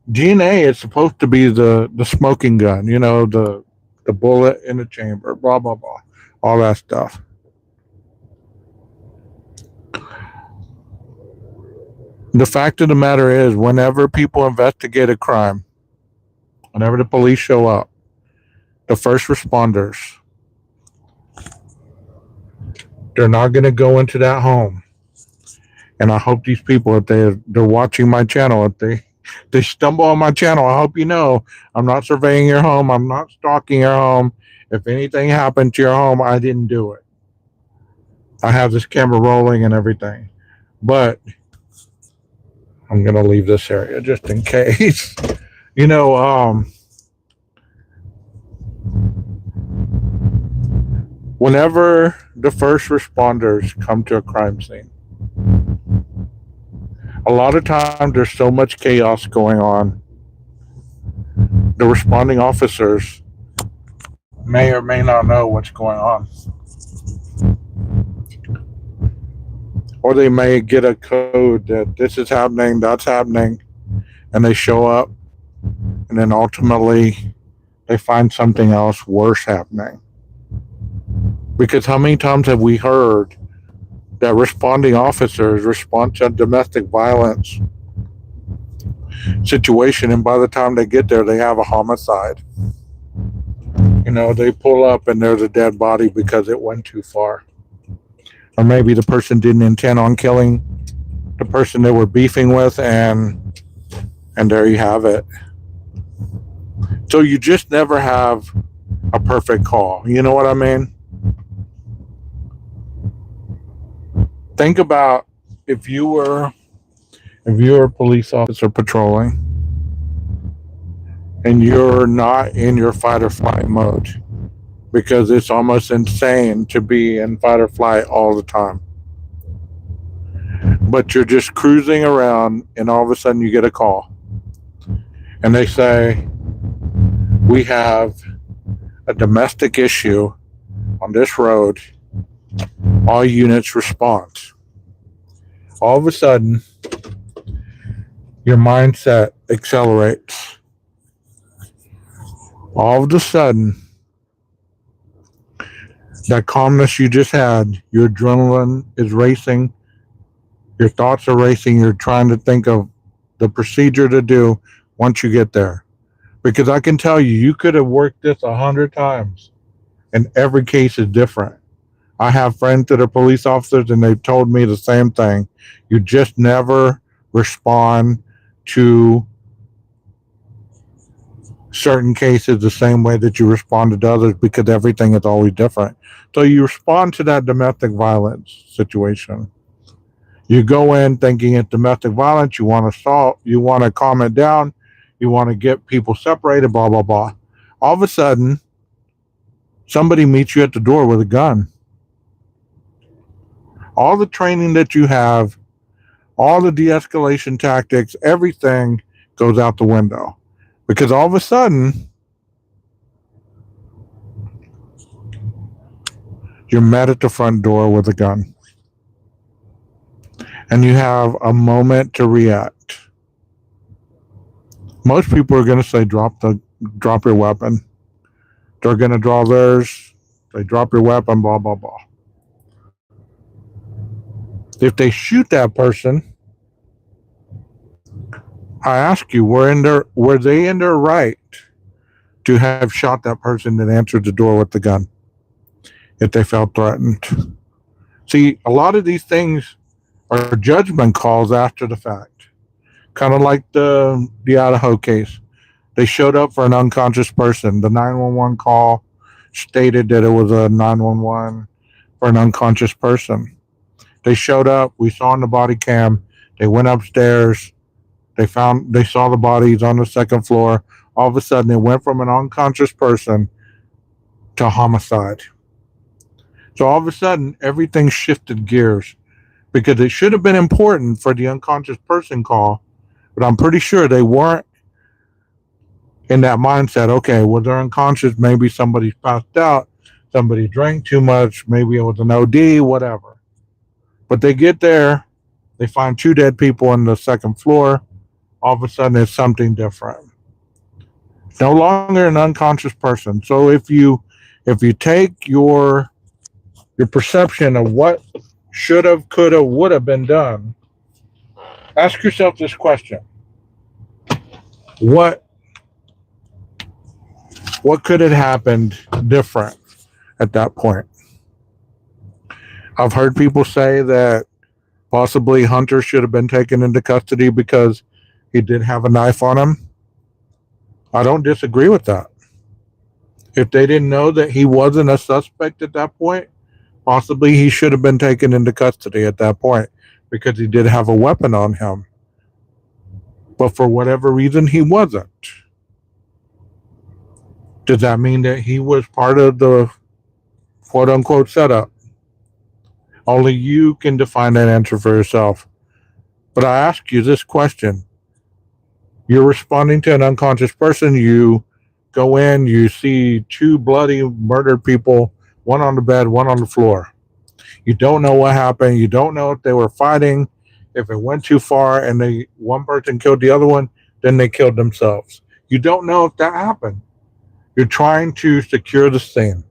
DNA is supposed to be the smoking gun, the bullet in the chamber, blah, blah, blah, all that stuff. The fact of the matter is, whenever people investigate a crime, whenever the police show up, the first responders, they're not going to go into that home. And I hope these people, if they're watching my channel, if they stumble on my channel, I hope you know I'm not surveying your home. I'm not stalking your home. If anything happened to your home, I didn't do it. I have this camera rolling and everything. But I'm going to leave this area just in case. Whenever the first responders come to a crime scene, a lot of times there's so much chaos going on. The responding officers may or may not know what's going on. Or they may get a code that this is happening, that's happening, and they show up, and then ultimately they find something else worse happening. Because how many times have we heard that responding officers respond to a domestic violence situation, and by the time they get there, they have a homicide? They pull up and there's a dead body because it went too far. Or maybe the person didn't intend on killing the person they were beefing with, and there you have it. So you just never have a perfect call. You know what I mean? Think about if you were if you're a police officer patrolling and you're not in your fight or flight mode because it's almost insane to be in fight or flight all the time. But you're just cruising around and all of a sudden you get a call and they say, "We have a domestic issue on this road." All units respond. All of a sudden, your mindset accelerates. All of a sudden, that calmness you just had, your adrenaline is racing, your thoughts are racing, you're trying to think of the procedure to do once you get there. Because I can tell you, you could have worked this 100 times, and every case is different. I have friends that are police officers, and they've told me the same thing. You just never respond to certain cases the same way that you responded to others because everything is always different. So you respond to that domestic violence situation. You go in thinking it's domestic violence, you want to solve, you want to calm it down, you want to get people separated, blah, blah, blah. All of a sudden, somebody meets you at the door with a gun. All the training that you have, all the de escalation tactics, everything goes out the window. Because all of a sudden, you're met at the front door with a gun. And you have a moment to react. Most people are going to say, drop your weapon. They're going to draw theirs. They drop your weapon, blah, blah, blah. If they shoot that person, I ask you, were they in their right to have shot that person that answered the door with the gun if they felt threatened? See, a lot of these things are judgment calls after the fact. Kind of like the Idaho case. They showed up for an unconscious person. The 911 call stated that it was a 911 for an unconscious person. They showed up. We saw on the body cam. They went upstairs. They saw the bodies on the second floor. All of a sudden, it went from an unconscious person to homicide. So all of a sudden, everything shifted gears because it should have been important for the unconscious person call, but I'm pretty sure they weren't in that mindset. Okay, well, they're unconscious. Maybe somebody's passed out. Somebody drank too much. Maybe it was an OD, whatever. But they get there. They find two dead people on the second floor. All of a sudden, it's something different. It's no longer an unconscious person. So if you take your perception of what should have, could have, would have been done, ask yourself this question: What what could have happened different at that point? I've heard people say that possibly Hunter should have been taken into custody because he did have a knife on him. I don't disagree with that. If they didn't know that he wasn't a suspect at that point, possibly he should have been taken into custody at that point because he did have a weapon on him. But for whatever reason, he wasn't. Does that mean that he was part of the quote unquote setup? Only you can define that answer for yourself. But I ask you this question: You're responding to an unconscious person. You go in, you see two bloody, murdered people, one on the bed, one on the floor. You don't know what happened. You don't know if they were fighting, if it went too far and one person killed the other one, then they killed themselves. You don't know if that happened. You're trying to secure the scene.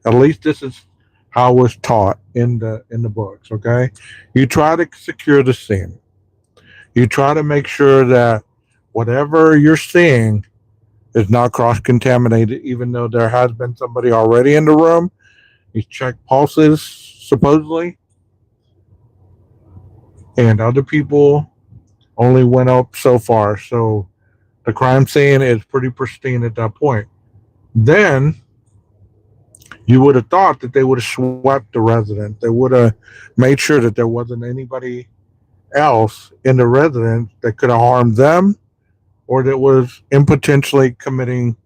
At least this is how it was taught in the books, okay? You try to secure the scene. You try to make sure that whatever you're seeing is not cross contaminated, even though there has been somebody already in the room. He's checked pulses, supposedly, and other people only went up so far. So the crime scene is pretty pristine at that point. Then you would have thought that they would have swept the resident. They would have made sure that there wasn't anybody else in the residence that could have harmed them or that was impotentially committing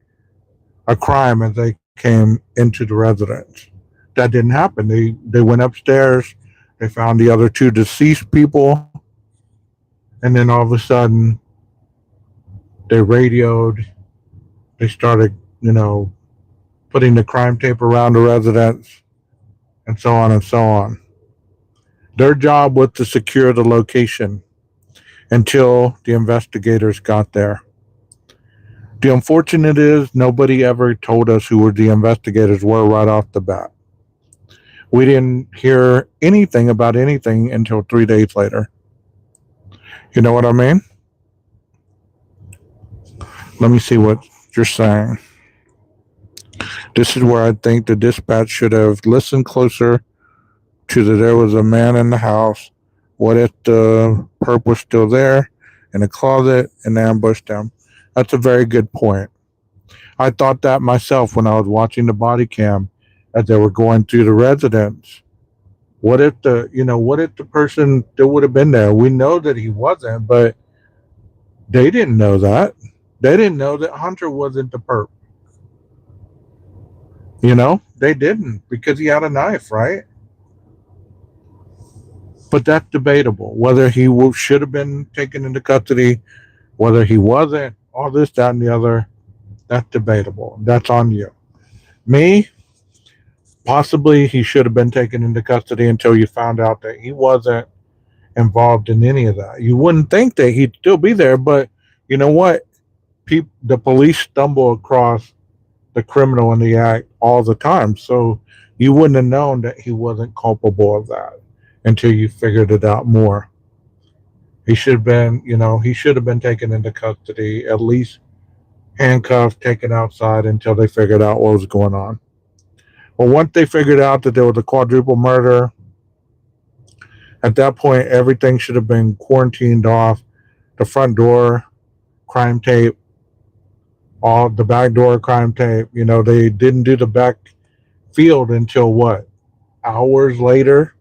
a crime as they came into the residence. That didn't happen. They went upstairs, they found the other two deceased people, and then all of a sudden they radioed, they started, putting the crime tape around the residence and so on and so on. Their job was to secure the location until the investigators got there. The unfortunate is nobody ever told us who the investigators were right off the bat. We didn't hear anything about anything until 3 days later. You know what I mean? Let me see what you're saying. This is where I think the dispatch should have listened closer to that there was a man in the house. What if the perp was still there in the closet and ambushed him? That's a very good point. I thought that myself when I was watching the body cam as they were going through the residence. What if the person that would have been there? We know that he wasn't, but they didn't know that. They didn't know that Hunter wasn't the perp. They didn't because he had a knife, right? But that's debatable. Whether he should have been taken into custody, whether he wasn't, all this, that, and the other, that's debatable. That's on you. Me, possibly he should have been taken into custody until you found out that he wasn't involved in any of that. You wouldn't think that he'd still be there, but you know what? The police stumble across the criminal in the act all the time, so you wouldn't have known that he wasn't culpable of that until you figured it out more. He should have been taken into custody, at least handcuffed, taken outside until they figured out what was going on. Well, once they figured out that there was a quadruple murder, at that point, everything should have been quarantined off. The front door, crime tape, all the back door, crime tape. They didn't do the back field until what? Hours later.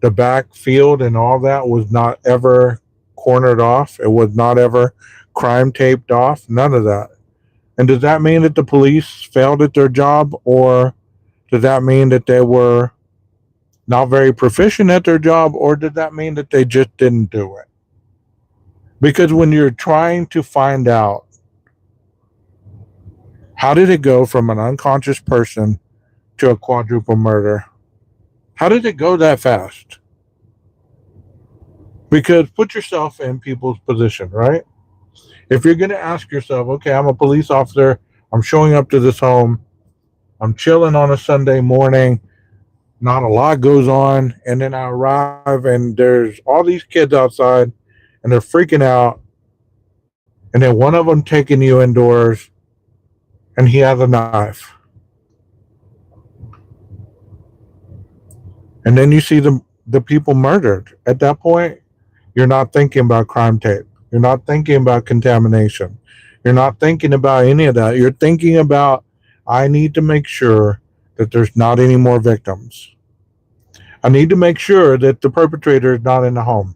The back field and all that was not ever cornered off. It was not ever crime taped off. None of that. And does that mean that the police failed at their job, or does that mean that they were not very proficient at their job, or did that mean that they just didn't do it? Because when you're trying to find out how did it go from an unconscious person to a quadruple murder, how did it go that fast? Because put yourself in people's position, right? If you're going to ask yourself, okay, I'm a police officer, I'm showing up to this home, I'm chilling on a Sunday morning, not a lot goes on, and then I arrive and there's all these kids outside and they're freaking out, and then one of them taking you indoors and he has a knife. And then you see the people murdered. At that point, you're not thinking about crime tape. You're not thinking about contamination. You're not thinking about any of that. You're thinking about, I need to make sure that there's not any more victims. I need to make sure that the perpetrator is not in the home.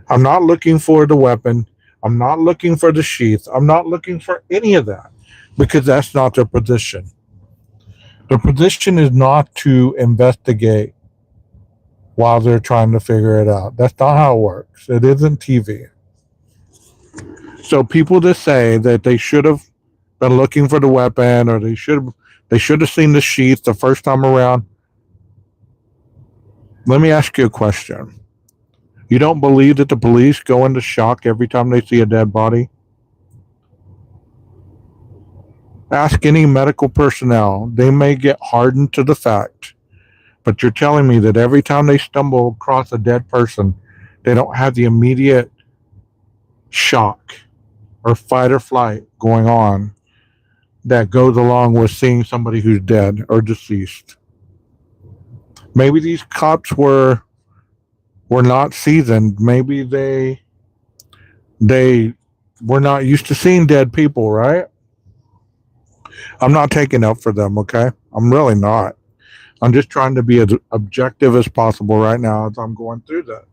I'm not looking for the weapon. I'm not looking for the sheath. I'm not looking for any of that because that's not their position. Their position is not to investigate while they're trying to figure it out. That's not how it works. It isn't TV. So people that say that they should have been looking for the weapon or they should have seen the sheath the first time around. Let me ask you a question. You don't believe that the police go into shock every time they see a dead body? Ask any medical personnel. They may get hardened to the fact, but you're telling me that every time they stumble across a dead person, they don't have the immediate shock, or fight or flight going on that goes along with seeing somebody who's dead or deceased. Maybe these cops were not seasoned. Maybe they were not used to seeing dead people, right? I'm not taking up for them, okay? I'm really not. I'm just trying to be as objective as possible right now as I'm going through that.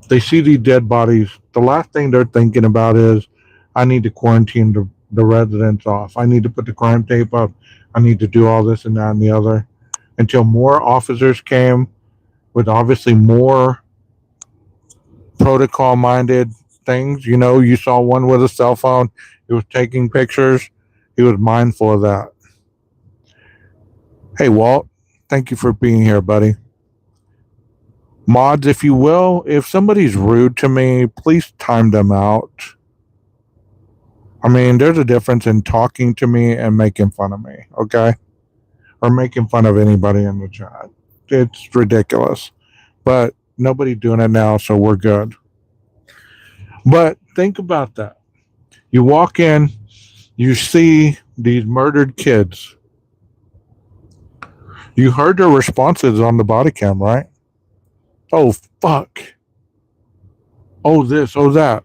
They see these dead bodies. The last thing they're thinking about is, I need to quarantine the residents off. I need to put the crime tape up. I need to do all this and that and the other. Until more officers came with obviously more protocol minded things. You know, you saw one with a cell phone, he was taking pictures, he was mindful of that. Hey, Walt, thank you for being here, buddy. Mods, if you will, if somebody's rude to me, please time them out. I mean, there's a difference in talking to me and making fun of me, okay? Or making fun of anybody in the chat. It's ridiculous. But nobody's doing it now, so we're good. But think about that. You walk in, you see these murdered kids. You heard their responses on the body cam, right? Oh, fuck. Oh, this, oh, that.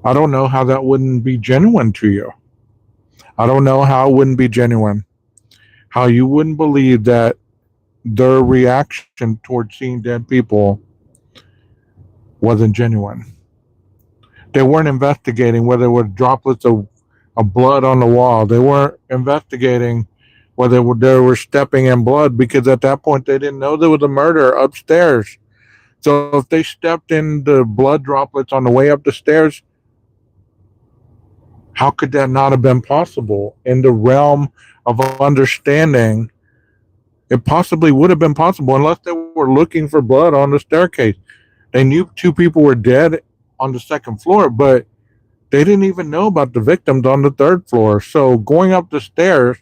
I don't know how that wouldn't be genuine to you. I don't know how it wouldn't be genuine. How you wouldn't believe that their reaction towards seeing dead people wasn't genuine. They weren't investigating whether it was droplets of blood on the wall. They weren't investigating whether they were stepping in blood, because at that point they didn't know there was a murder upstairs. So if they stepped in the blood droplets on the way up the stairs, how could that not have been possible? In the realm of understanding, it possibly would have been possible unless they were looking for blood on the staircase. They knew two people were dead on the second floor, but they didn't even know about the victims on the third floor. So going up the stairs,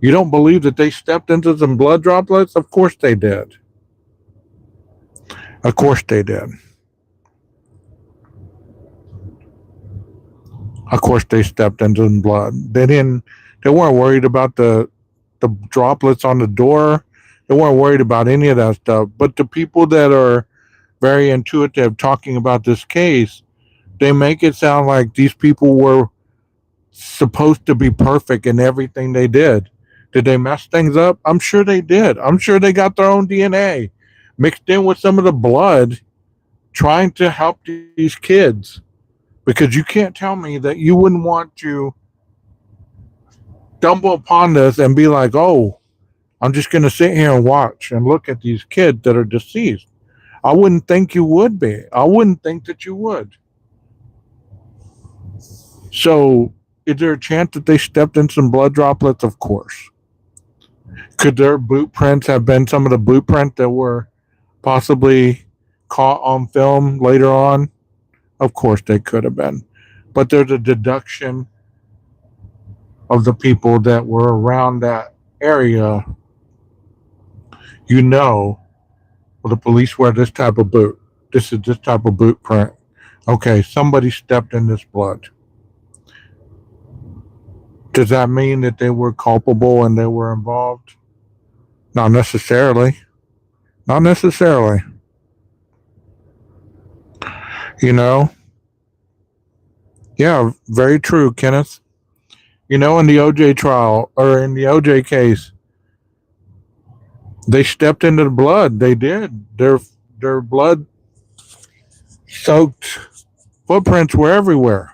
you don't believe that they stepped into some blood droplets? Of course they did. Of course they did. Of course they stepped into some blood. They weren't worried about the droplets on the door. They weren't worried about any of that stuff. But the people that are very intuitive talking about this case, they make it sound like these people were supposed to be perfect in everything they did. Did they mess things up? I'm sure they did. I'm sure they got their own DNA mixed in with some of the blood trying to help these kids. Because you can't tell me that you wouldn't want to stumble upon this and be like, oh, I'm just going to sit here and watch and look at these kids that are deceased. I wouldn't think you would be. I wouldn't think that you would. So, is there a chance that they stepped in some blood droplets? Of course. Could their boot prints have been some of the boot prints that were possibly caught on film later on? Of course they could have been. But there's a deduction of the people that were around that area. You know, well, the police wear this type of boot. This is this type of boot print. Okay, somebody stepped in this blood. Does that mean that they were culpable and they were involved? Not necessarily. Not necessarily. You know? Yeah, very true, Kenneth. You know, in the OJ trial, or in the OJ case, they stepped into the blood. They did. Their blood soaked footprints were everywhere.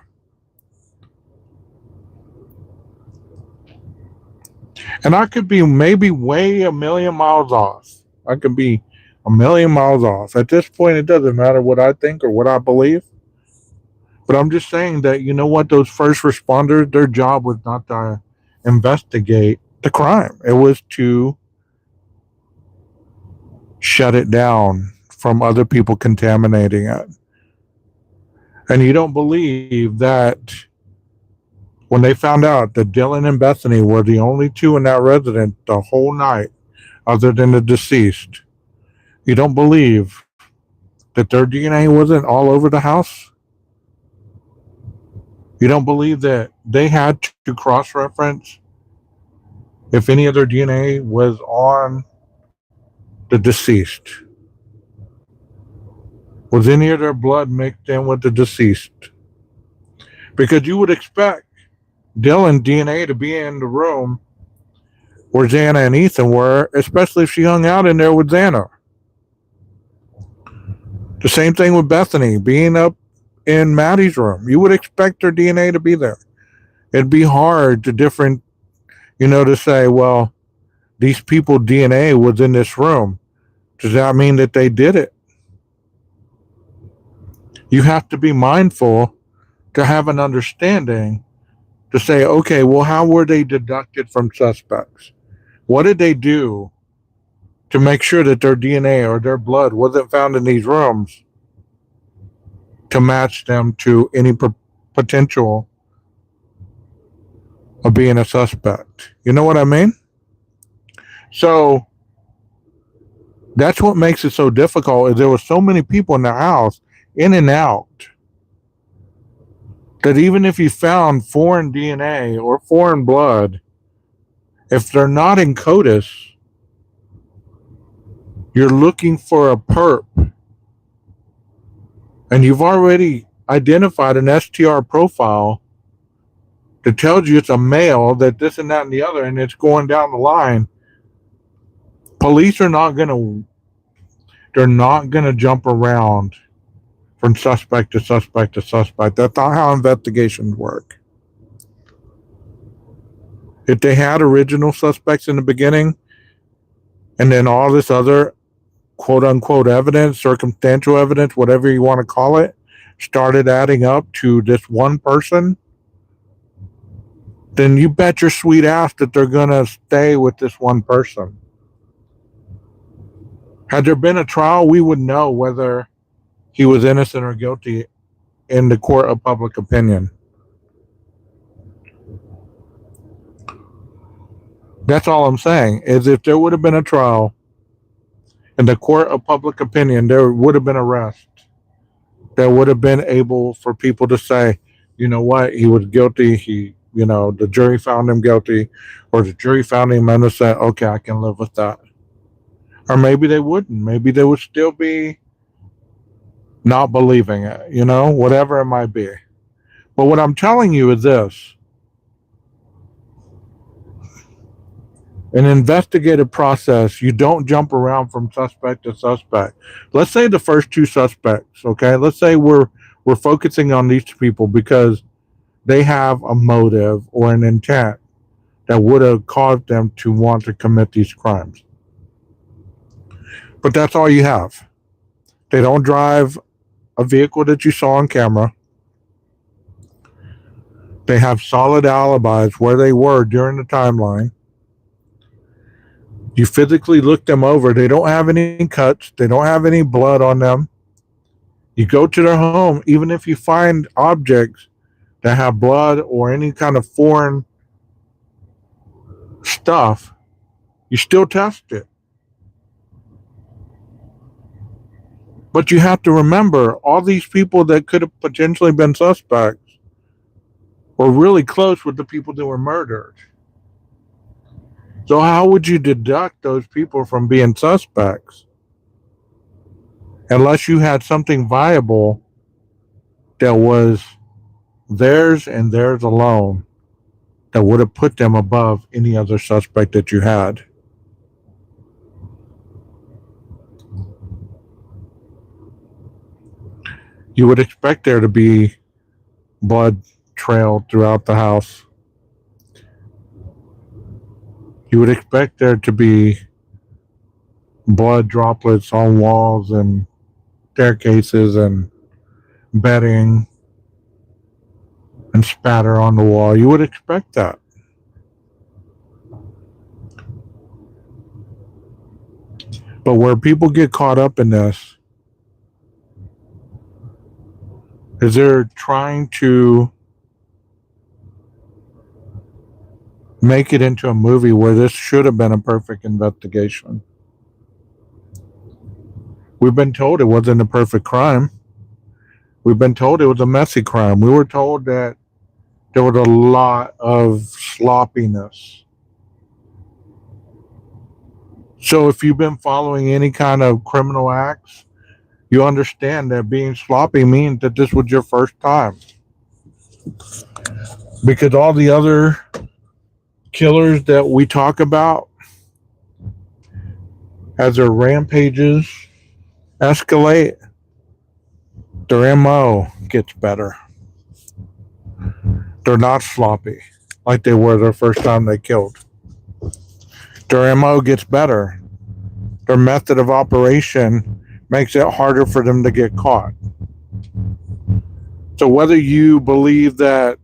And I could be maybe way a million miles off. I could be a million miles off. At this point, it doesn't matter what I think or what I believe. But I'm just saying that, you know what, those first responders, their job was not to investigate the crime. It was to shut it down from other people contaminating it. And you don't believe that when they found out that Dylan and Bethany were the only two in that residence the whole night, other than the deceased, you don't believe that their DNA wasn't all over the house? You don't believe that they had to cross reference if any of their DNA was on the deceased? Was any of their blood mixed in with the deceased? Because you would expect Dylan's DNA to be in the room where Xana and Ethan were, especially if she hung out in there with Xana. The same thing with Bethany being up in Maddie's room. You would expect her DNA to be there. It'd be hard to to say, well, these people DNA was in this room. Does that mean that they did it? You have to be mindful to have an understanding to say, okay, well, how were they deducted from suspects? What did they do to make sure that their DNA or their blood wasn't found in these rooms to match them to any potential of being a suspect? You know what I mean? So that's what makes it so difficult is there were so many people in the house, in and out, that even if you found foreign DNA or foreign blood, if they're not in CODIS, you're looking for a perp, and you've already identified an STR profile that tells you it's a male, that this and that and the other, and it's going down the line. Police are not gonna they're not gonna jump around from suspect to suspect to suspect. That's not how investigations work. If they had original suspects in the beginning, and then all this other quote unquote evidence, circumstantial evidence, whatever you want to call it, started adding up to this one person, then you bet your sweet ass that they're going to stay with this one person. Had there been a trial, we would know whether he was innocent or guilty in the court of public opinion. That's all I'm saying, is if there would have been a trial in the court of public opinion, there would have been arrest. There would have been able for people to say, you know what, he was guilty. The jury found him guilty, or the jury found him innocent. Okay, I can live with that. Or maybe they wouldn't. Maybe they would still be not believing it, whatever it might be. But what I'm telling you is this: an investigative process, you don't jump around from suspect to suspect. Let's say the first two suspects, okay? Let's say we're focusing on these two people because they have a motive or an intent that would have caused them to want to commit these crimes. But that's all you have. They don't drive a vehicle that you saw on camera. They have solid alibis where they were during the timeline. You physically look them over. They don't have any cuts. They don't have any blood on them. You go to their home, even if you find objects that have blood or any kind of foreign stuff, you still test it. But you have to remember, all these people that could have potentially been suspects were really close with the people that were murdered. So how would you deduct those people from being suspects unless you had something viable that was theirs and theirs alone that would have put them above any other suspect that you had? You would expect there to be blood trailed throughout the house. You would expect there to be blood droplets on walls and staircases and bedding and spatter on the wall. You would expect that. But where people get caught up in this is they're trying to make it into a movie where this should have been a perfect investigation. We've been told it wasn't a perfect crime. We've been told it was a messy crime. We were told that there was a lot of sloppiness. So if you've been following any kind of criminal acts, you understand that being sloppy means that this was your first time. Because all the other killers that we talk about, as their rampages escalate, their MO gets better. They're not sloppy like they were the first time they killed. Their MO gets better. Their method of operation makes it harder for them to get caught. So whether you believe that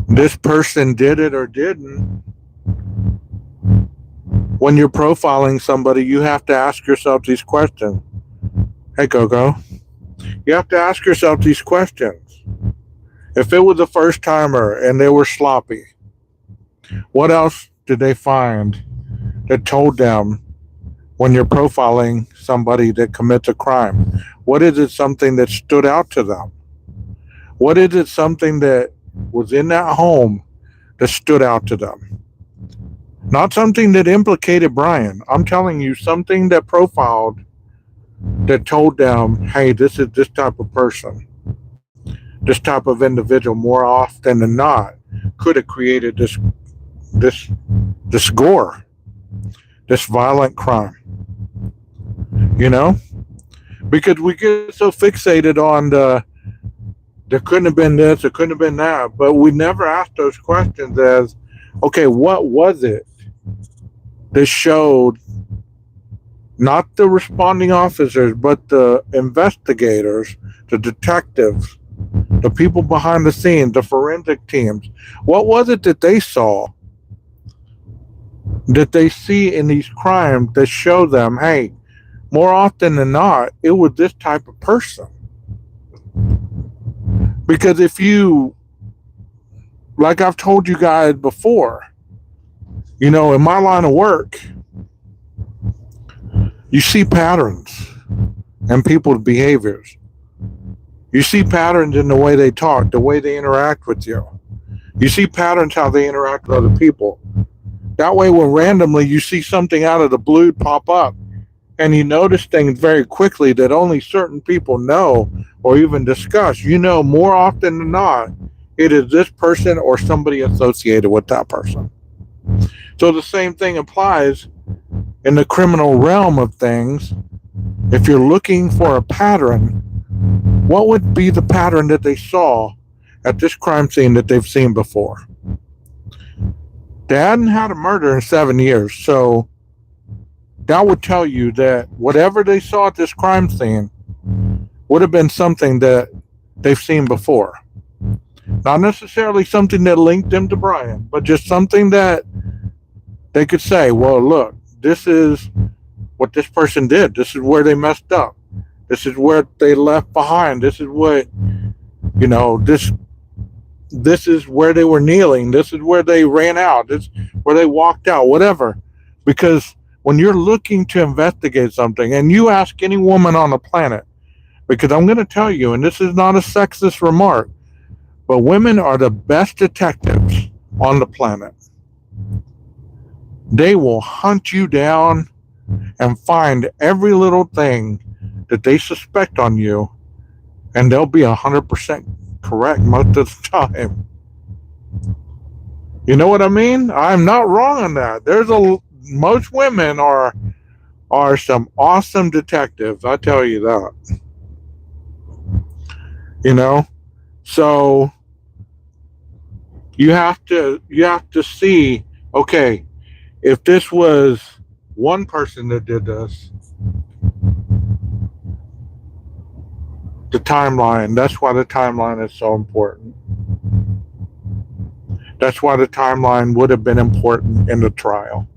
this person did it or didn't, when you're profiling somebody, you have to ask yourself these questions. Hey, Coco, you have to ask yourself these questions. If it was a first timer and they were sloppy, what else did they find that told them when you're profiling somebody that commits a crime? What is it something that stood out to them? What is it something that was in that home that stood out to them? Not something that implicated Brian. I'm telling you something that profiled, that told them, hey, this is this type of person. This type of individual more often than not could have created this this gore, this violent crime. You know? Because we get so fixated on there couldn't have been this, there couldn't have been that, but we never ask those questions as, okay, what was it that showed not the responding officers, but the investigators, the detectives, the people behind the scenes, the forensic teams? What was it that they saw, that they see in these crimes that show them, hey, more often than not, it was this type of person? Because if you, like I've told you guys before, you know, in my line of work, you see patterns in people's behaviors. You see patterns in the way they talk, the way they interact with you. You see patterns how they interact with other people. That way, when randomly you see something out of the blue pop up, and you notice things very quickly that only certain people know or even discuss, you know more often than not, it is this person or somebody associated with that person. So the same thing applies in the criminal realm of things. If you're looking for a pattern, what would be the pattern that they saw at this crime scene that they've seen before? They hadn't had a murder in 7 years, so that would tell you that whatever they saw at this crime scene would have been something that they've seen before. Not necessarily something that linked them to Brian, but just something that they could say, well, look, this is what this person did. This is where they messed up. This is where they left behind. This is what, you know, this is where they were kneeling. This is where they ran out. This is where they walked out, whatever. Because when you're looking to investigate something, and you ask any woman on the planet, because I'm going to tell you, and this is not a sexist remark, but women are the best detectives on the planet. They will hunt you down and find every little thing that they suspect on you, and they'll be 100% correct most of the time. You know what I mean? I'm not wrong on that. Most women are some awesome detectives. I tell you that. You know, so you have to see. Okay, if this was one person that did this, the timeline. That's why the timeline is so important. That's why the timeline would have been important in the trial.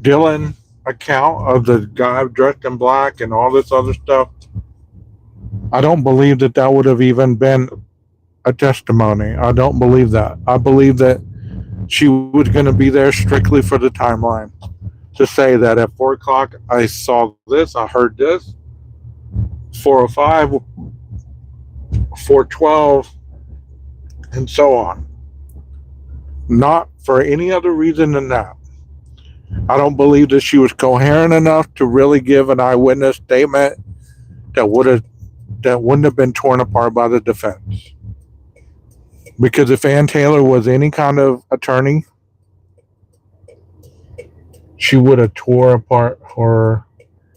Dylan account of the guy dressed in black and all this other stuff, I don't believe that that would have even been a testimony. I don't believe that. I believe that she was going to be there strictly for the timeline to say that at 4 o'clock I saw this, I heard this, 4:05, 4:12, and so on. Not for any other reason than that. I don't believe that she was coherent enough to really give an eyewitness statement that would have that wouldn't have been torn apart by the defense. Because if Ann Taylor was any kind of attorney, she would have tore apart her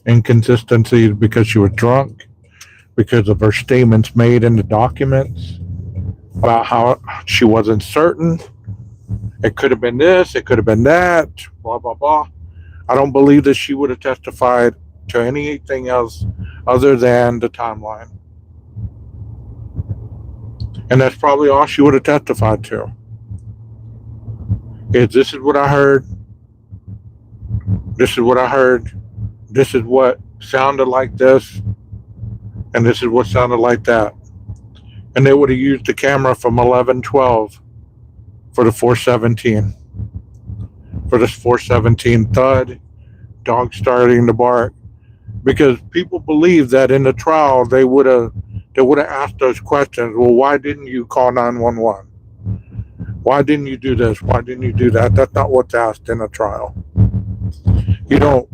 inconsistencies because she was drunk, because of her statements made in the documents about how she wasn't certain. It could have been this, it could have been that, blah, blah, blah. I don't believe that she would have testified to anything else other than the timeline. And that's probably all she would have testified to. Is this is what I heard, this is what I heard, this is what sounded like this, and this is what sounded like that. And they would have used the camera from 11:12 for the 417. For this 417 thud, dog starting to bark. Because people believe that in the trial they would have asked those questions. Well, why didn't you call 911? Why didn't you do this? Why didn't you do that? That's not what's asked in a trial. You don't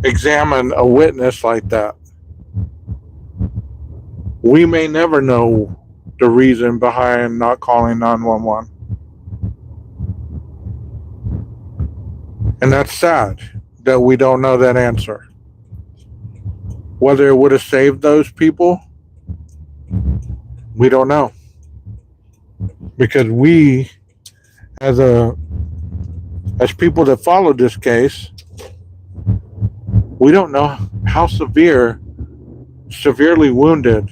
examine a witness like that. We may never know the reason behind not calling 911. And that's sad that we don't know that answer. Whether it would have saved those people, we don't know. Because we, as people that followed this case, we don't know how severely wounded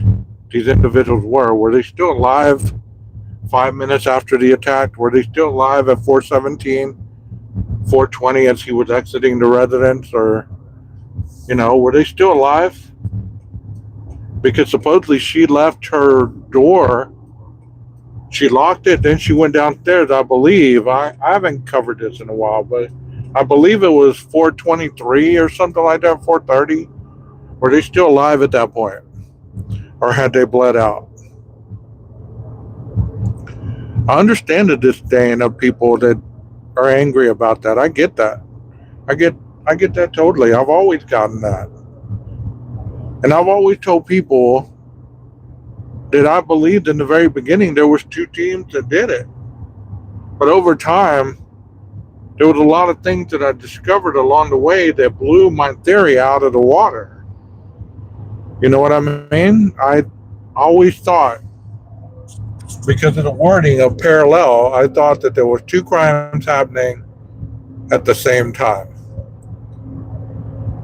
these individuals were. Were they still alive 5 minutes after the attack? Were they still alive at 417, 420 as he was exiting the residence? Or, were they still alive? Because supposedly she left her door, she locked it, then she went downstairs, I believe. I haven't covered this in a while, but I believe it was 423 or something like that, 430. Were they still alive at that point? Or had they bled out? I understand the disdain of people that are angry about that. I get that. I get that totally. I've always gotten that. And I've always told people that I believed in the very beginning there was two teams that did it. But over time, there was a lot of things that I discovered along the way that blew my theory out of the water. You know what I mean? I always thought, because of the wording of parallel, I thought that there was two crimes happening at the same time.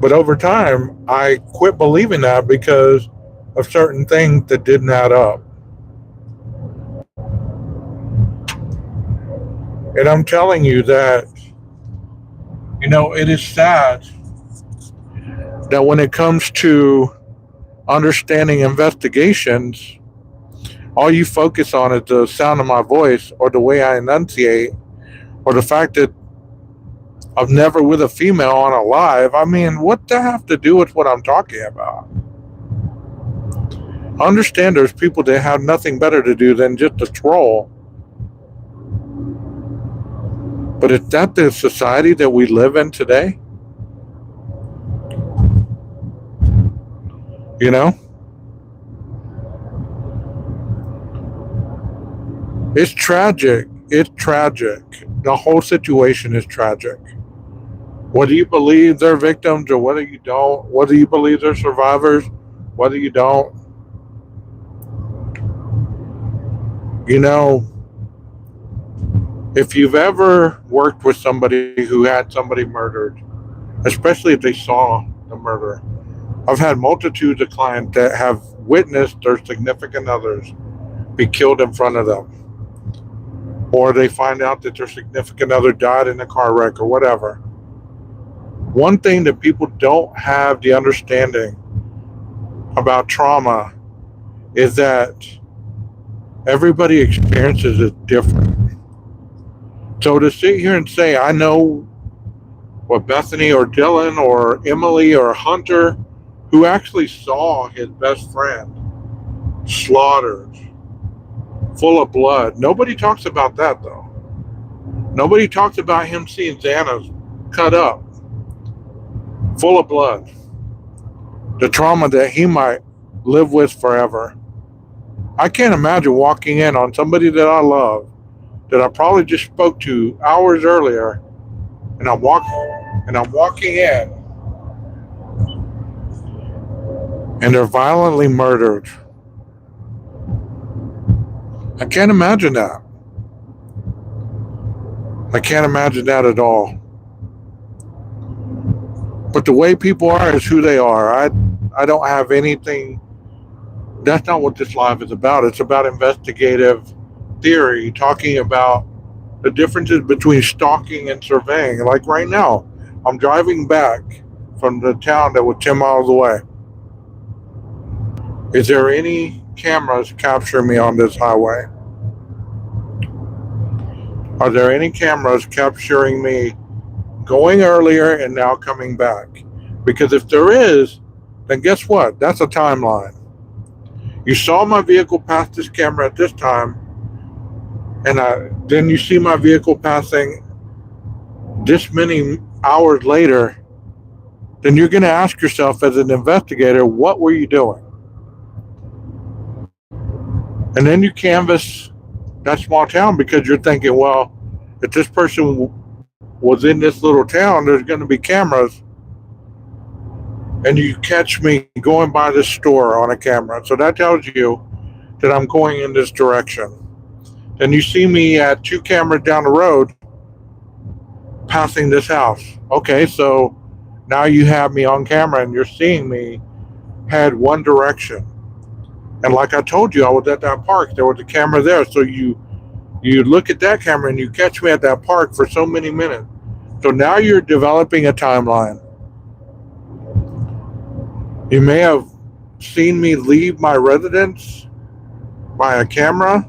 But over time, I quit believing that because of certain things that didn't add up. And I'm telling you that, it is sad that when it comes to understanding investigations, all you focus on is the sound of my voice or the way I enunciate or the fact that I've never with a female on a live. I mean, what does that have to do with what I'm talking about? I understand there's people that have nothing better to do than just to troll. But is that the society that we live in today? It's tragic. It's tragic. The whole situation is tragic. Whether you believe they're victims or whether you don't, whether you believe they're survivors, whether you don't, if you've ever worked with somebody who had somebody murdered, especially if they saw the murder, I've had multitudes of clients that have witnessed their significant others be killed in front of them. Or they find out that their significant other died in a car wreck or whatever. One thing that people don't have the understanding about trauma is that Everybody experiences it different. So to sit here and say, I know what Bethany or Dylan or Emily or Hunter, who actually saw his best friend slaughtered, full of blood. Nobody talks about that though. Nobody talks about him seeing Xana's cut up, full of blood. The trauma that he might live with forever. I can't imagine walking in on somebody that I love, that I probably just spoke to hours earlier, and I'm walking in, and they're violently murdered. I can't imagine that. I can't imagine that at all. But the way people are is who they are. I don't have anything. That's not what this live is about. It's about investigative theory, talking about the differences between stalking and surveying. Like right now, I'm driving back from the town that was 10 miles away. Is there any cameras capturing me on this highway? Are there any cameras capturing me going earlier and now coming back? Because if there is, then guess what? That's a timeline. You saw my vehicle pass this camera at this time, and then you see my vehicle passing this many hours later, then you're going to ask yourself as an investigator, what were you doing? And then you canvass that small town because you're thinking, well, if this person was in this little town, there's going to be cameras. And you catch me going by this store on a camera. So that tells you that I'm going in this direction. Then you see me at 2 cameras down the road passing this house. Okay, so now you have me on camera and you're seeing me head one direction. And like I told you, I was at that park. There was a camera there. So you look at that camera and you catch me at that park for so many minutes. So now you're developing a timeline. You may have seen me leave my residence by a camera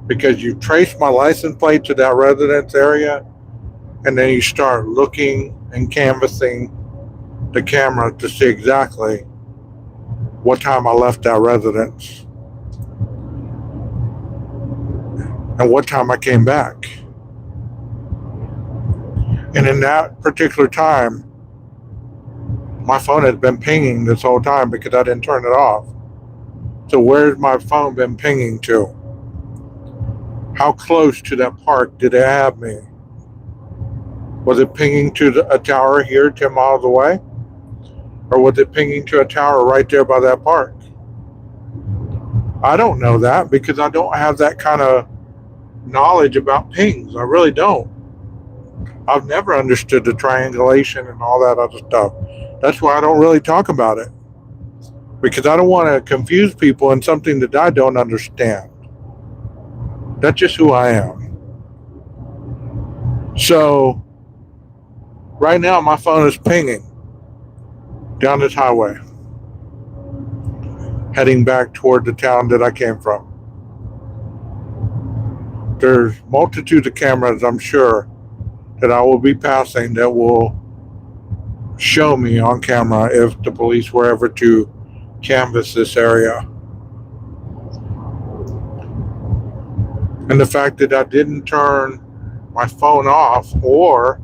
because you trace my license plate to that residence area, and then you start looking and canvassing the camera to see exactly what time I left that residence and what time I came back. And in that particular time, my phone has been pinging this whole time because I didn't turn it off. So where's my phone been pinging to? How close to that park did it have me? Was it pinging to a tower here 10 miles away? Or was it pinging to a tower right there by that park? I don't know that because I don't have that kind of knowledge about pings. I really don't. I've never understood the triangulation and all that other stuff. That's why I don't really talk about it. Because I don't want to confuse people in something that I don't understand. That's just who I am. So, right now my phone is pinging down this highway, heading back toward the town that I came from. There's multitudes of cameras, I'm sure, that I will be passing that will show me on camera if the police were ever to canvass this area. And the fact that I didn't turn my phone off, or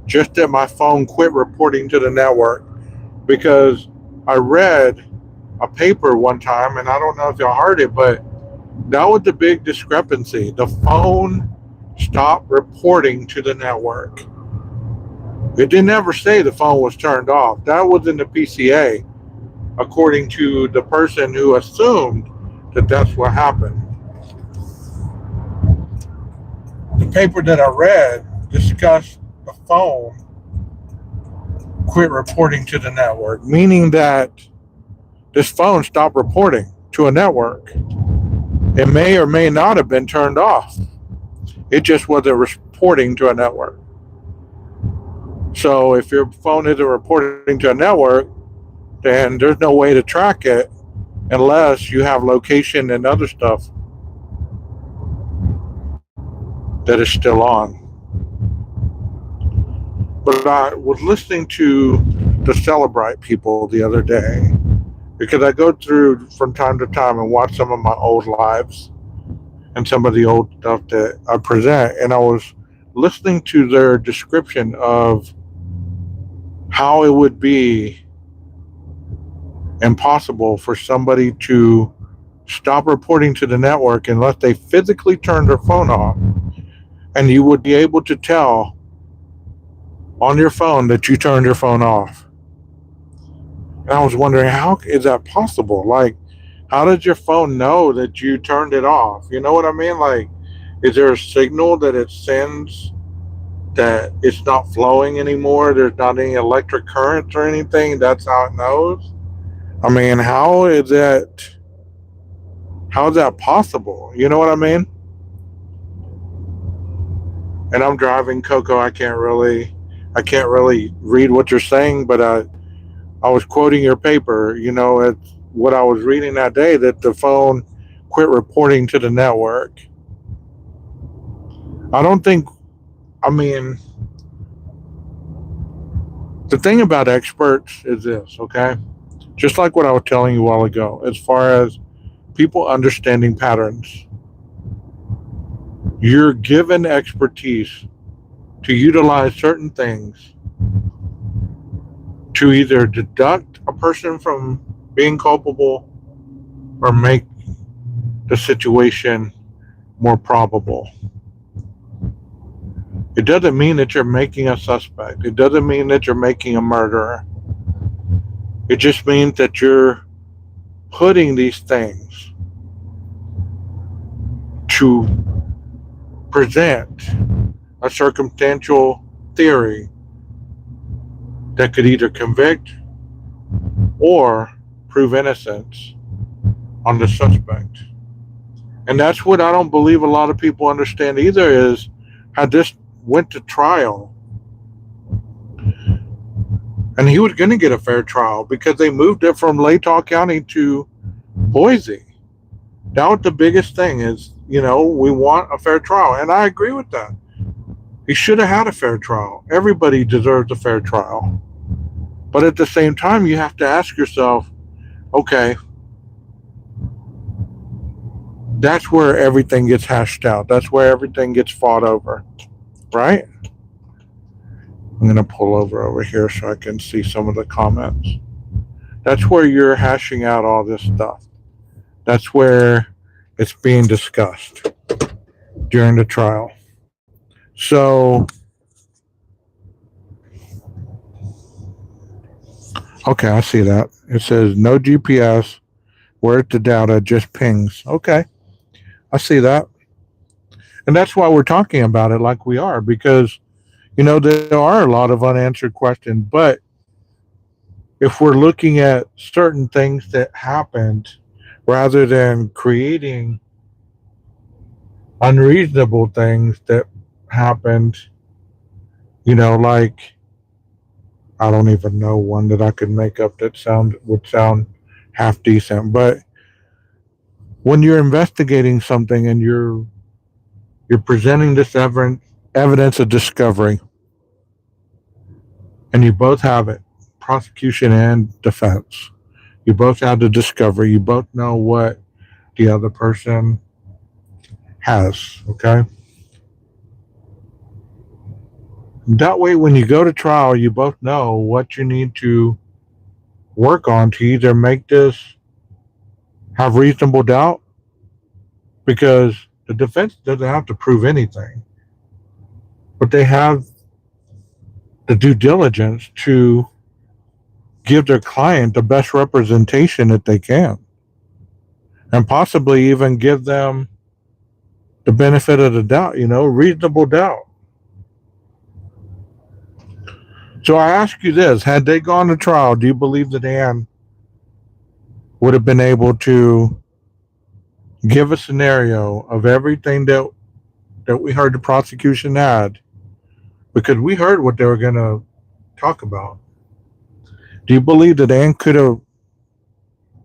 just that my phone quit reporting to the network, because I read a paper one time, and I don't know if y'all heard it, but that was the big discrepancy. The phone stopped reporting to the network. It didn't ever say the phone was turned off. That was in the PCA, according to the person who assumed that that's what happened. The paper that I read discussed the phone quit reporting to the network, meaning that this phone stopped reporting to a network. It may or may not have been turned off. It just wasn't reporting to a network. So if your phone isn't reporting to a network, then there's no way to track it unless you have location and other stuff that is still on. But I was listening to the Celebrite people the other day because I go through from time to time and watch some of my old lives and some of the old stuff that I present. And I was listening to their description of how it would be impossible for somebody to stop reporting to the network unless they physically turned their phone off. And you would be able to tell on your phone that you turned your phone off. And I was wondering, how is that possible? Like, how does your phone know that you turned it off? You know what I mean? Like, is there a signal that it sends that it's not flowing anymore? There's not any electric currents or anything. That's how it knows. I mean, how is that possible? You know what I mean? And I'm driving Coco. I can't really read what you're saying, but I was quoting your paper. It's what I was reading that day, that the phone quit reporting to the network. I don't think. I mean, the thing about experts is this, okay? Just like what I was telling you a while ago, as far as people understanding patterns, you're given expertise to utilize certain things to either deduct a person from being culpable or make the situation more probable. It doesn't mean that you're making a suspect. It doesn't mean that you're making a murderer. It just means that you're putting these things to present a circumstantial theory that could either convict or prove innocence on the suspect. And that's what I don't believe a lot of people understand either, is how this went to trial. And he was going to get a fair trial because they moved it from Latah County to Boise. That was the biggest thing, is, we want a fair trial. And I agree with that. He should have had a fair trial. Everybody deserves a fair trial. But at the same time, you have to ask yourself, okay, that's where everything gets hashed out. That's where everything gets fought over, right? I'm going to pull over here so I can see some of the comments. That's where you're hashing out all this stuff. That's where it's being discussed during the trial. So, okay, I see that. It says no GPS. Where's the data? Just pings. Okay, I see that. And that's why we're talking about it like we are, because, there are a lot of unanswered questions. But if we're looking at certain things that happened rather than creating unreasonable things that happened, like, I don't even know one that I could make up that would sound half decent. But when you're investigating something and you're presenting this evidence of discovery, and you both have it, prosecution and defense. You both have the discovery. You both know what the other person has. Okay. That way, when you go to trial, you both know what you need to work on to either make this have reasonable doubt, because the defense doesn't have to prove anything, but they have the due diligence to give their client the best representation that they can, and possibly even give them the benefit of the doubt, reasonable doubt. So I ask you this: had they gone to trial, do you believe that Anne would have been able to give a scenario of everything that we heard the prosecution had? Because we heard what they were going to talk about. Do you believe that Anne could have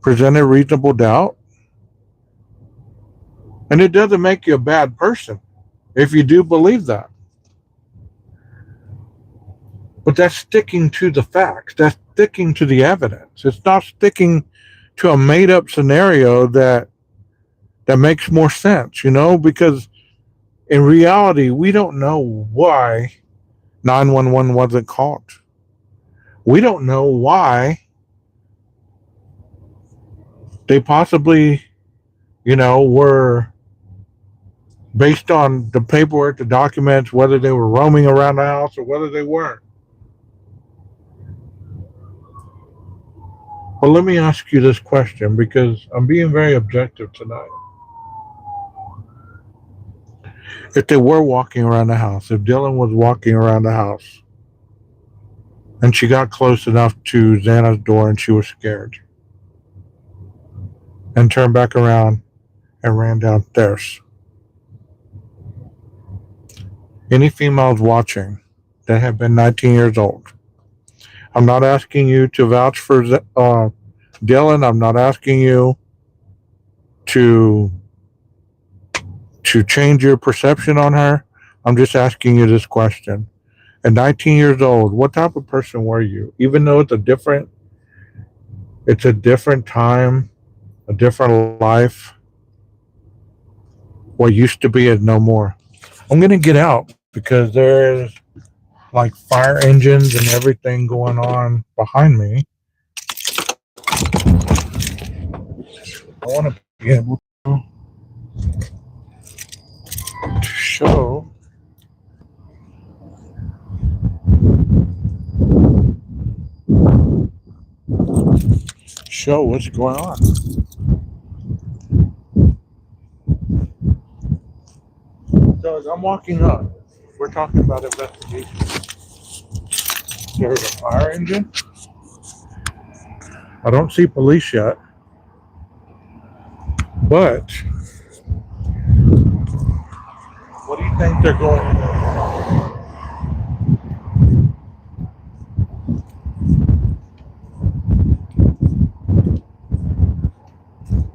presented reasonable doubt? And it doesn't make you a bad person. if you do believe that. But that's sticking to the facts. That's sticking to the evidence. It's not sticking to a made up scenario that makes more sense, because in reality, we don't know why 911 wasn't called. We don't know why they possibly, were based on the paperwork, the documents, whether they were roaming around the house or whether they weren't. But let me ask you this question because I'm being very objective tonight. If they were walking around the house, if Dylan was walking around the house and she got close enough to Xana's door and she was scared and turned back around and ran downstairs, any females watching that have been 19 years old, I'm not asking you to vouch for Dylan. I'm not asking you to change your perception on her. I'm just asking you this question. At 19 years old, what type of person were you? Even though it's a different time, a different life. What used to be is no more. I'm gonna get out because there's like fire engines and everything going on behind me. I want to be able to show what's going on. So as I'm walking up, we're talking about investigation. There's a fire engine. I don't see police yet, but what do you think they're going for?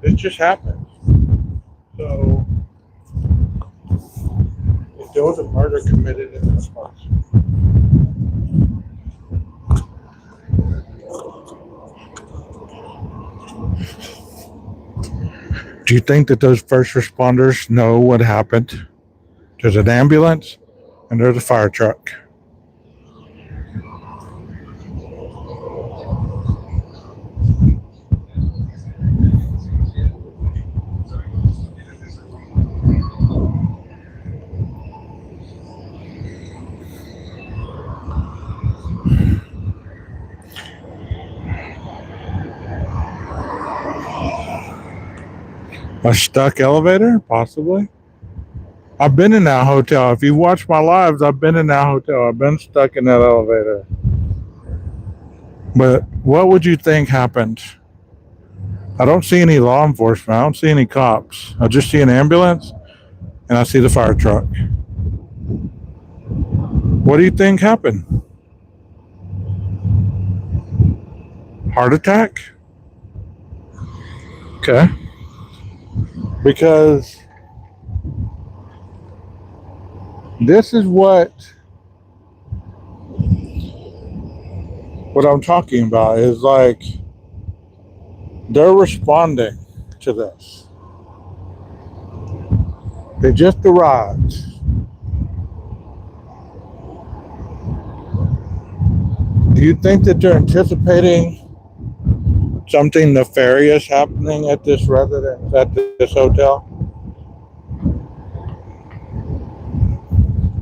It just happened. So if there was a murder committed in this house, do you think that those first responders know what happened? There's an ambulance and there's a fire truck. A stuck elevator? Possibly. I've been in that hotel. If you watch my lives, I've been in that hotel. I've been stuck in that elevator. But what would you think happened? I don't see any law enforcement. I don't see any cops. I just see an ambulance and I see the fire truck. What do you think happened? Heart attack? Okay. Because this is what I'm talking about is like they're responding to this. They just arrived. Do you think that they're anticipating something nefarious happening at this residence, at this hotel?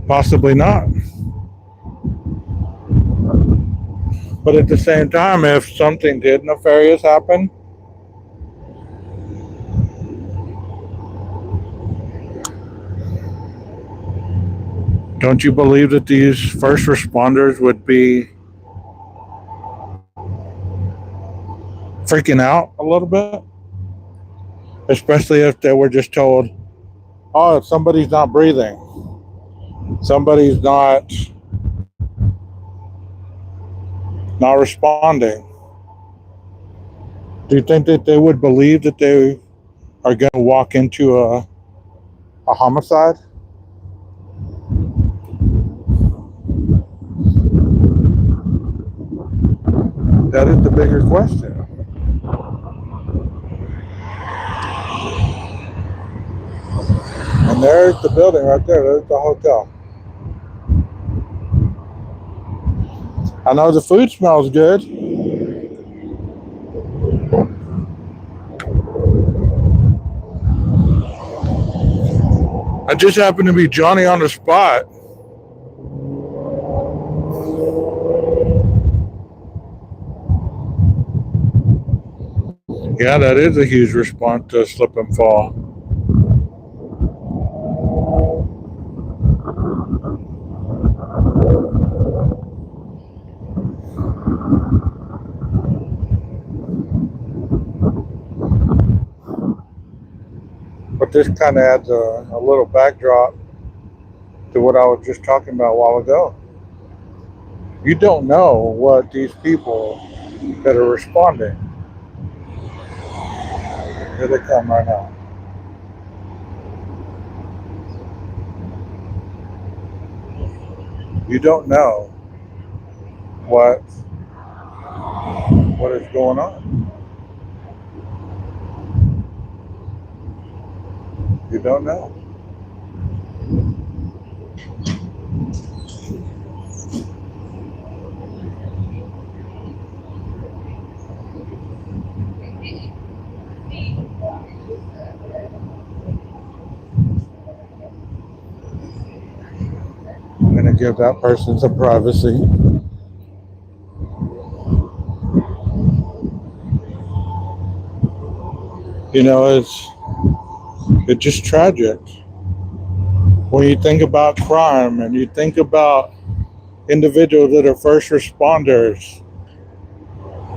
Possibly not. But at the same time, if something did nefarious happen, don't you believe that these first responders would be freaking out a little bit? Especially if they were just told, oh, somebody's not breathing. Somebody's not responding. Do you think that they would believe that they are going to walk into a homicide? That is the bigger question. And there's the building right there. There's the hotel. I know the food smells good. I just happen to be Johnny on the spot. Yeah, that is a huge response to slip and fall. But this kind of adds a little backdrop to what I was just talking about a while ago. You don't know what these people that are responding, here they come right now. You don't know what is going on. You don't know. I'm going to give that person some privacy. You know, it's just tragic. When you think about crime and you think about individuals that are first responders,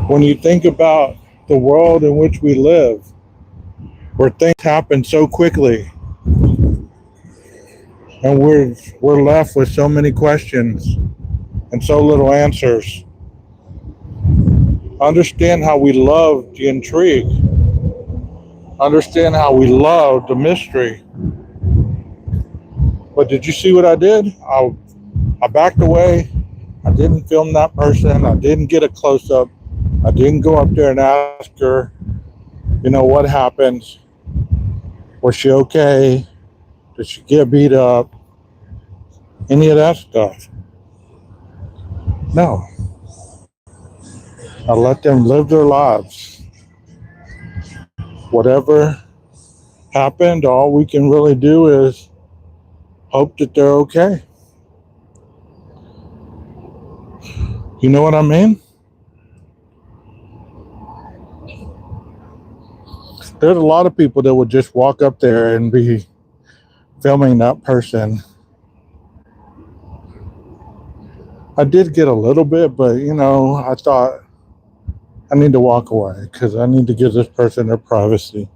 when you think about the world in which we live, where things happen so quickly, and we're left with so many questions and so little answers. Understand how we love the intrigue. Understand how we love the mystery. But did you see what I did? I backed away. I didn't film that person. I didn't get a close-up. I didn't go up there and ask her, what happened? Was she okay? Did she get beat up? Any of that stuff? No. I let them live their lives. Whatever happened, all we can really do is hope that they're okay. You know what I mean? There's a lot of people that would just walk up there and be filming that person. I did get a little bit, but I thought I need to walk away because I need to give this person their privacy.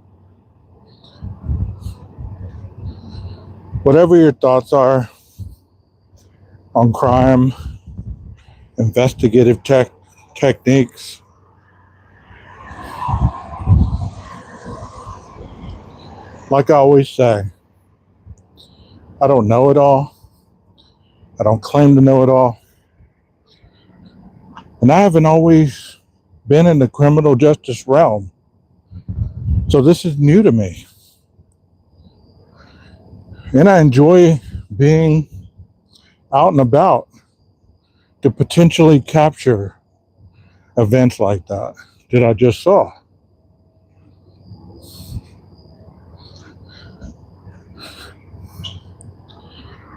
Whatever your thoughts are on crime, investigative techniques, like I always say, I don't know it all. I don't claim to know it all. And I haven't always been in the criminal justice realm. So this is new to me. And I enjoy being out and about to potentially capture events like that I just saw.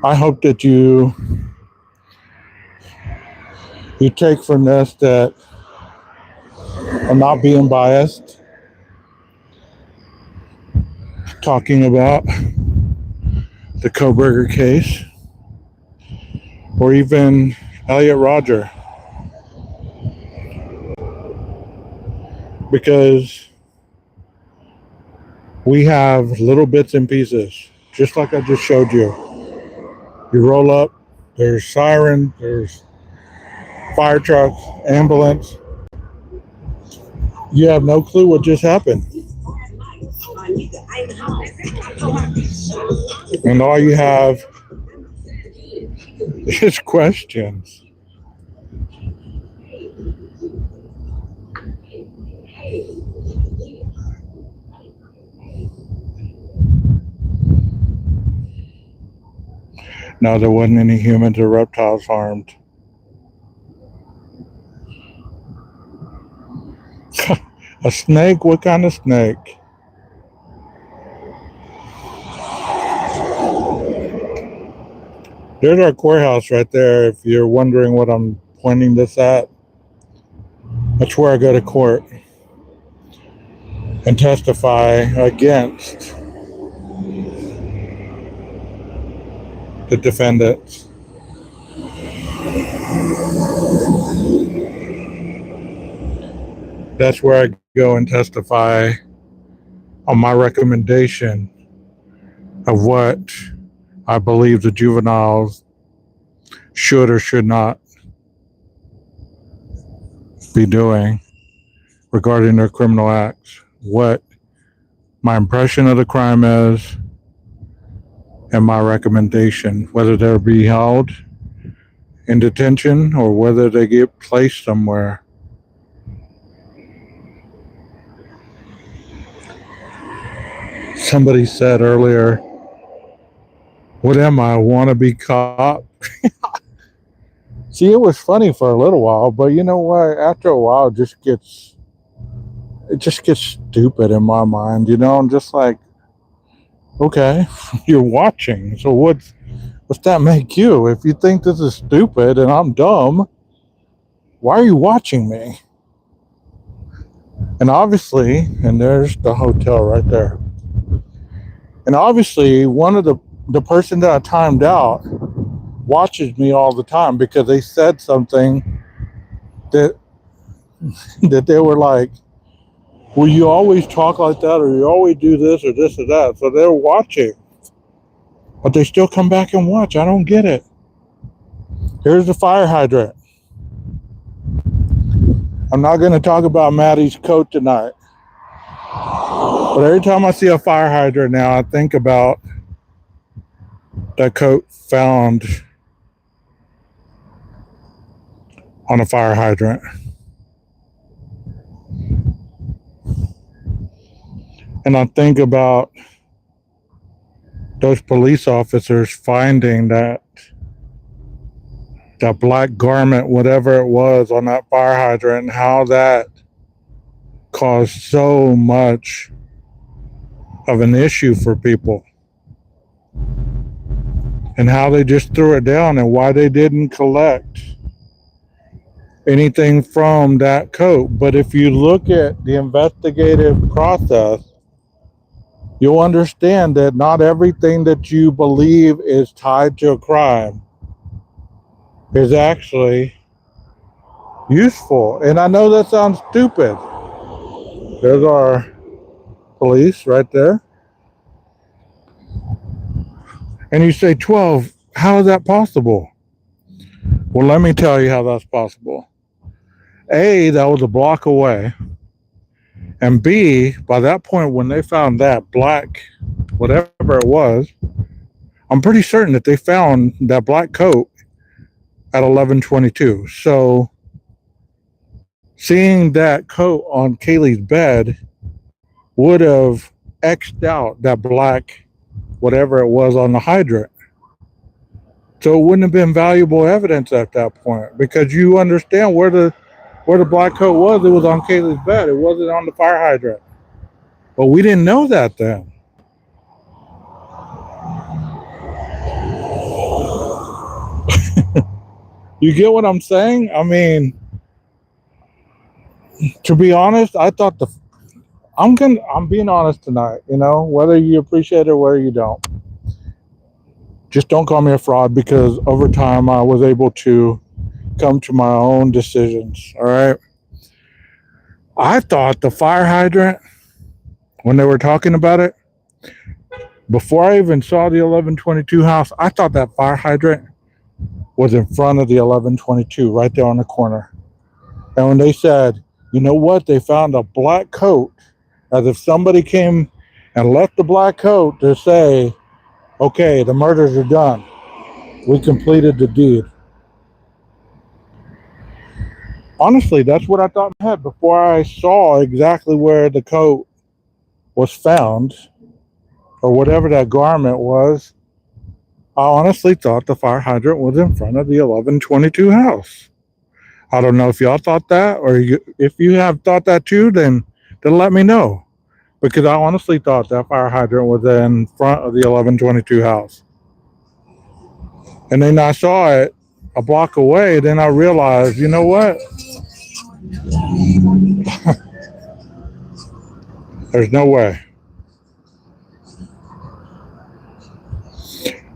I hope that you take from this that I'm not being biased, talking about the Koberger case or even Elliot Rodger, because we have little bits and pieces, just like I just showed you. You roll up, there's siren, there's fire trucks, ambulance. You have no clue what just happened. And all you have is questions. No, there wasn't any humans or reptiles harmed. A snake? What kind of snake? There's our courthouse right there. If you're wondering what I'm pointing this at, that's where I go to court and testify against the defendants. That's where I go and testify on my recommendation of what I believe the juveniles should or should not be doing regarding their criminal acts, what my impression of the crime is, and my recommendation, whether they'll be held in detention or whether they get placed somewhere. Somebody said earlier, what am I, a wannabe cop? See, it was funny for a little while, but you know what? After a while, it just gets stupid in my mind. You know, I'm just like, okay, you're watching, so what's that make you? If you think this is stupid and I'm dumb, why are you watching me? And obviously, and there's the hotel right there. And obviously, one of the person that I timed out watches me all the time because they said something that that they were like, "Well, you always talk like that, or you always do this or this or that." So they're watching, but they still come back and watch. I don't get it. Here's the fire hydrant. I'm not going to talk about Maddie's coat tonight, but every time I see a fire hydrant now, I think about that coat found on a fire hydrant. And I think about those police officers finding that black garment, whatever it was on that fire hydrant, and how that caused so much of an issue for people. And how they just threw it down and why they didn't collect anything from that coat. But if you look at the investigative process, you'll understand that not everything that you believe is tied to a crime is actually useful. And I know that sounds stupid. There's our police right there. And you say, 12, how is that possible? Well, let me tell you how that's possible. A, that was a block away. And B, by that point, when they found that black, whatever it was, I'm pretty certain that they found that black coat at 11:22. So seeing that coat on Kaylee's bed would have X'd out that black, whatever it was on the hydrant. So it wouldn't have been valuable evidence at that point because you understand where the black coat was. It was on Kaylee's bed. It wasn't on the fire hydrant. But we didn't know that then. You get what I'm saying? I mean, to be honest, I thought I'm being honest tonight, you know, whether you appreciate it or whether you don't. Just don't call me a fraud because over time I was able to come to my own decisions. All right. I thought the fire hydrant, when they were talking about it, before I even saw the 1122 house, I thought that fire hydrant was in front of the 1122 right there on the corner. And when they said, you know what, they found a black coat, as if somebody came and left the black coat to say, okay, the murders are done. We completed the deed. Honestly, that's what I thought in my head before I saw exactly where the coat was found or whatever that garment was. I honestly thought the fire hydrant was in front of the 1122 house. I don't know if y'all thought that, or if you have thought that too, then let me know. Because I honestly thought that fire hydrant was in front of the 1122 house. And then I saw it a block away. Then I realized, you know what? There's no way.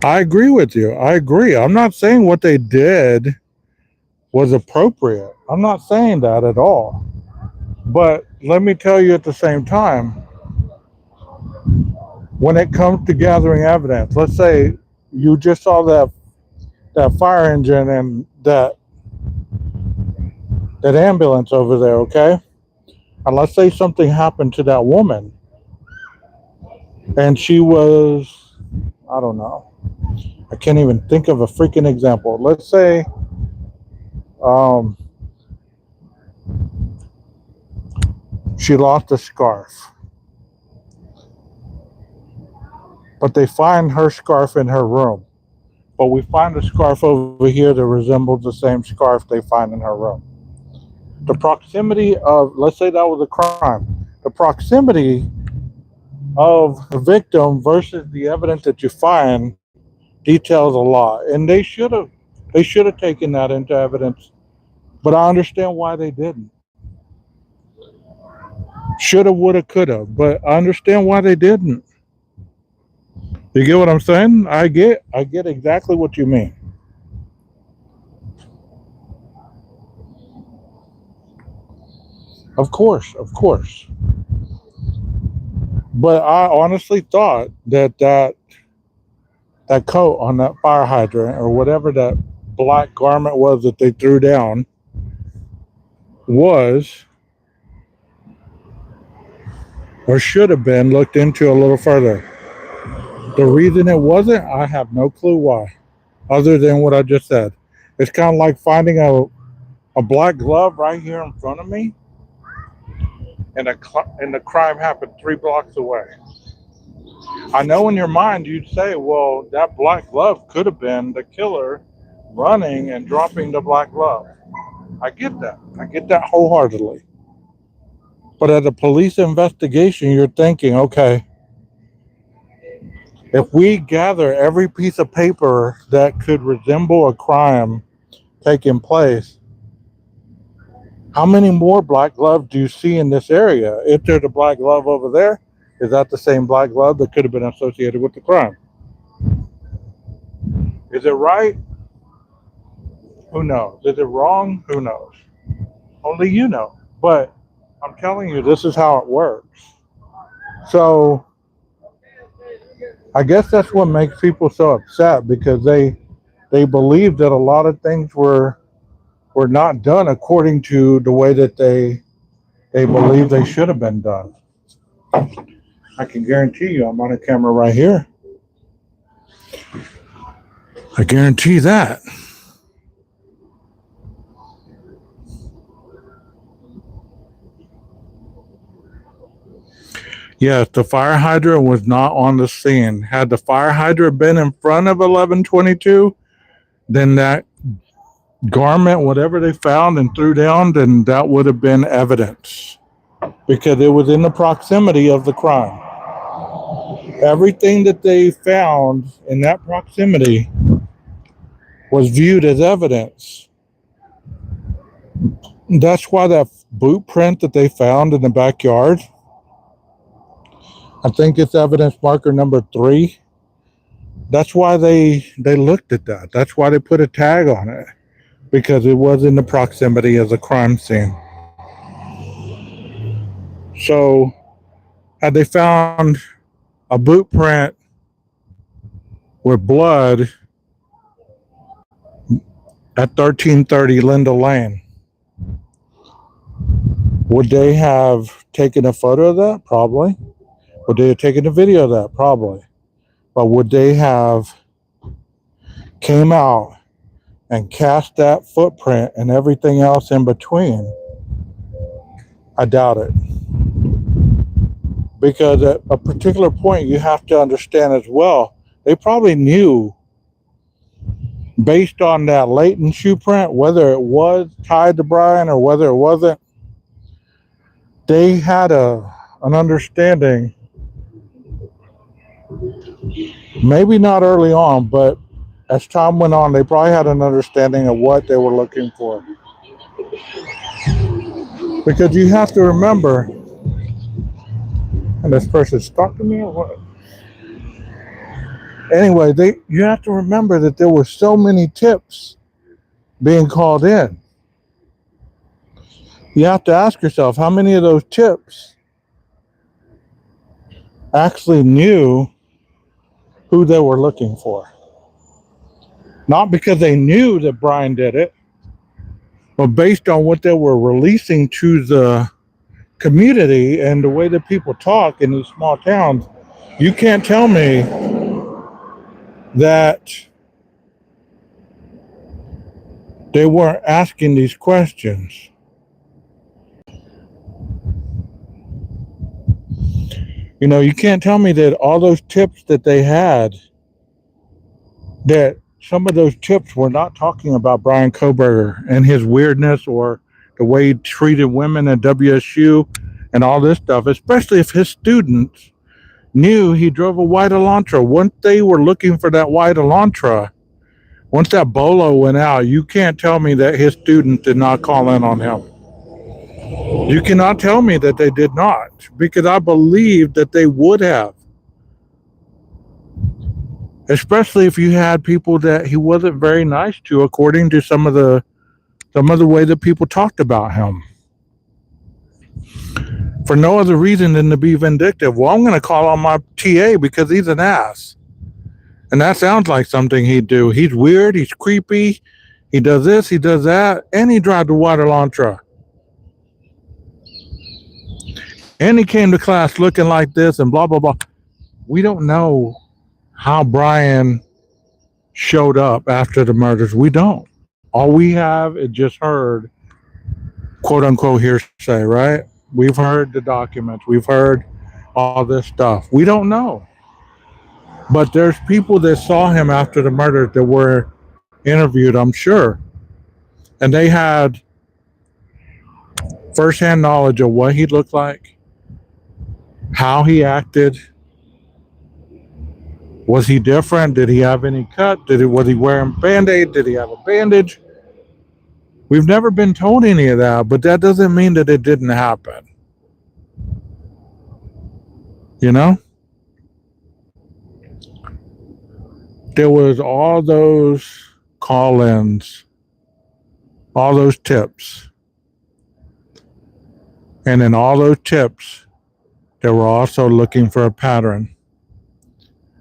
I agree with you. I agree. I'm not saying what they did was appropriate. I'm not saying that at all. But let me tell you at the same time, when it comes to gathering evidence, let's say you just saw that fire engine and that ambulance over there, okay? And let's say something happened to that woman and she was, I don't know, I can't even think of a freaking example. Let's say um, she lost a scarf, but they find her scarf in her room. But we find a scarf over here that resembles the same scarf they find in her room. The proximity of, let's say that was a crime, the proximity of the victim versus the evidence that you find details a lot, and they should have taken that into evidence. But I understand why they didn't. Shoulda, woulda, coulda, but I understand why they didn't. You get what I'm saying? I get exactly what you mean. Of course, of course. But I honestly thought that coat on that fire hydrant or whatever that black garment was that they threw down was or should have been looked into a little further. The reason it wasn't, I have no clue why, other than what I just said. It's kind of like finding a black glove right here in front of me, and the crime happened 3 blocks away. I know in your mind you'd say, well, that black glove could have been the killer running and dropping the black glove. I get that. I get that wholeheartedly. But at a police investigation, you're thinking, okay, if we gather every piece of paper that could resemble a crime taking place, how many more black gloves do you see in this area? If there's a black glove over there, is that the same black glove that could have been associated with the crime? Is it right? Who knows? Is it wrong? Who knows? Only you know. But I'm telling you, this is how it works. So I guess that's what makes people so upset because they believe that a lot of things were not done according to the way that they believe they should have been done. I can guarantee you, I'm on a camera right here. I guarantee that. Yes, the fire hydrant was not on the scene. Had the fire hydrant been in front of 1122, then that garment, whatever they found and threw down, then that would have been evidence because it was in the proximity of the crime. Everything that they found in that proximity was viewed as evidence. That's why that boot print that they found in the backyard, I think it's evidence marker number 3. That's why they looked at that. That's why they put a tag on it because it was in the proximity of the crime scene. So had they found a boot print with blood at 1330 Linda Lane, would they have taken a photo of that? Probably. Would they have taken a video of that? Probably. But would they have came out and cast that footprint and everything else in between? I doubt it. Because at a particular point, you have to understand as well, they probably knew based on that latent shoe print, whether it was tied to Brian or whether it wasn't, they had an understanding, maybe not early on, but as time went on, they probably had an understanding of what they were looking for. Because you have to remember, and this person's stalking me or what? Anyway, you have to remember that there were so many tips being called in. You have to ask yourself how many of those tips actually knew who they were looking for. Not because they knew that Brian did it, but based on what they were releasing to the community and the way that people talk in these small towns. You can't tell me that they weren't asking these questions. You know, you can't tell me that all those tips that they had, that some of those tips were not talking about Brian Koberger and his weirdness or the way he treated women at WSU and all this stuff, especially if his students knew he drove a white Elantra. Once they were looking for that white Elantra, once that bolo went out, you can't tell me that his students did not call in on him. You cannot tell me that they did not, because I believe that they would have. Especially if you had people that he wasn't very nice to, according to some of the way that people talked about him. For no other reason than to be vindictive. Well, I'm going to call on my TA because he's an ass. And that sounds like something he'd do. He's weird, he's creepy, he does this, he does that, and he drives a white Elantra. And he came to class looking like this and blah, blah, blah. We don't know how Brian showed up after the murders. We don't. All we have is just heard, quote unquote, hearsay, right? We've heard the documents. We've heard all this stuff. We don't know. But there's people that saw him after the murders that were interviewed, I'm sure. And they had firsthand knowledge of what he looked like, how he acted. Was he different? Did he have any cut? Was he wearing Band-Aid? Did he have a bandage? We've never been told any of that, but that doesn't mean that it didn't happen. You know? There was all those call-ins, all those tips. And in all those tips, they were also looking for a pattern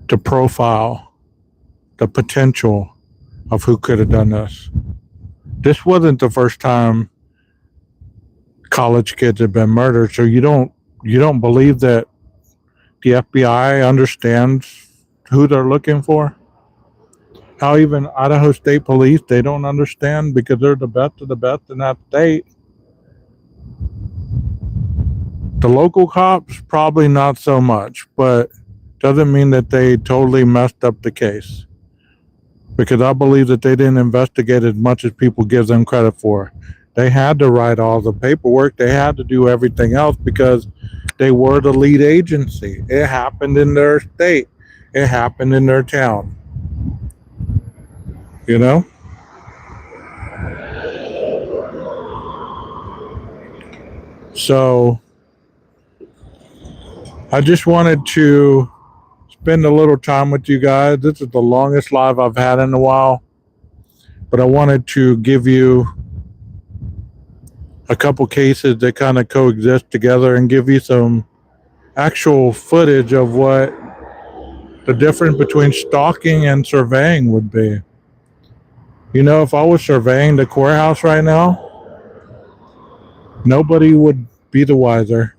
to profile the potential of who could have done this. This wasn't the first time college kids have been murdered, so you don't believe that the FBI understands who they're looking for? How even Idaho State Police, they don't understand because they're the best of the best in that state. The local cops, probably not so much, but doesn't mean that they totally messed up the case. Because I believe that they didn't investigate as much as people give them credit for. They had to write all the paperwork. They had to do everything else because they were the lead agency. It happened in their state. It happened in their town. You know? So I just wanted to spend a little time with you guys. This is the longest live I've had in a while, but I wanted to give you a couple cases that kind of coexist together and give you some actual footage of what the difference between stalking and surveying would be. You know, if I was surveying the courthouse right now, nobody would be the wiser.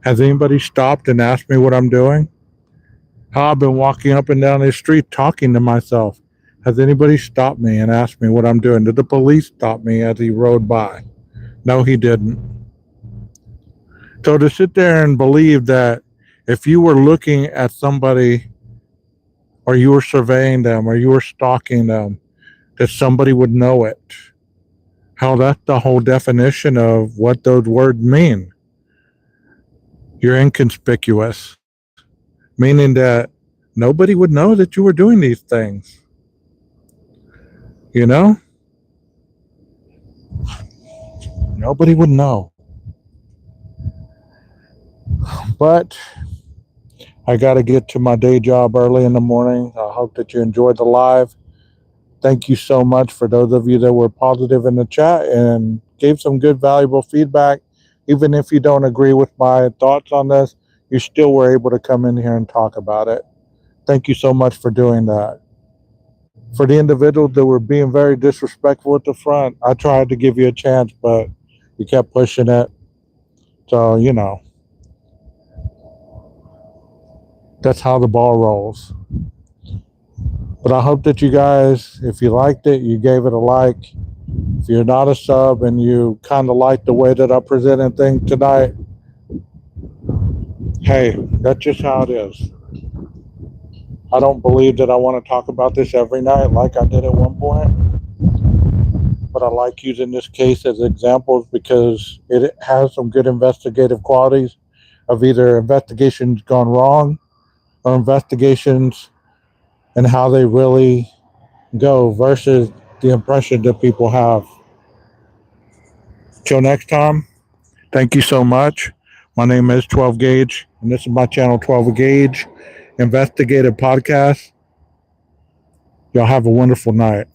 Has anybody stopped and asked me what I'm doing? How I've been walking up and down the street talking to myself. Has anybody stopped me and asked me what I'm doing? Did the police stop me as he rode by? No, he didn't. So to sit there and believe that if you were looking at somebody or you were surveying them or you were stalking them, that somebody would know it. How that's the whole definition of what those words mean. You're inconspicuous, meaning that nobody would know that you were doing these things. You know? Nobody would know. But I got to get to my day job early in the morning. I hope that you enjoyed the live. Thank you so much for those of you that were positive in the chat and gave some good, valuable feedback. Even if you don't agree with my thoughts on this, you still were able to come in here and talk about it. Thank you so much for doing that. For the individuals that were being very disrespectful at the front, I tried to give you a chance, but you kept pushing it. So, that's how the ball rolls. But I hope that you guys, if you liked it, you gave it a like. If you're not a sub and you kind of like the way that I presented things tonight, hey, that's just how it is. I don't believe that I want to talk about this every night like I did at one point, but I like using this case as examples because it has some good investigative qualities of either investigations gone wrong or investigations and how they really go versus the impression that people have. Till next time, thank you so much. My name is 12 Gauge, and this is my channel, 12 Gauge Investigative Podcast. Y'all have a wonderful night.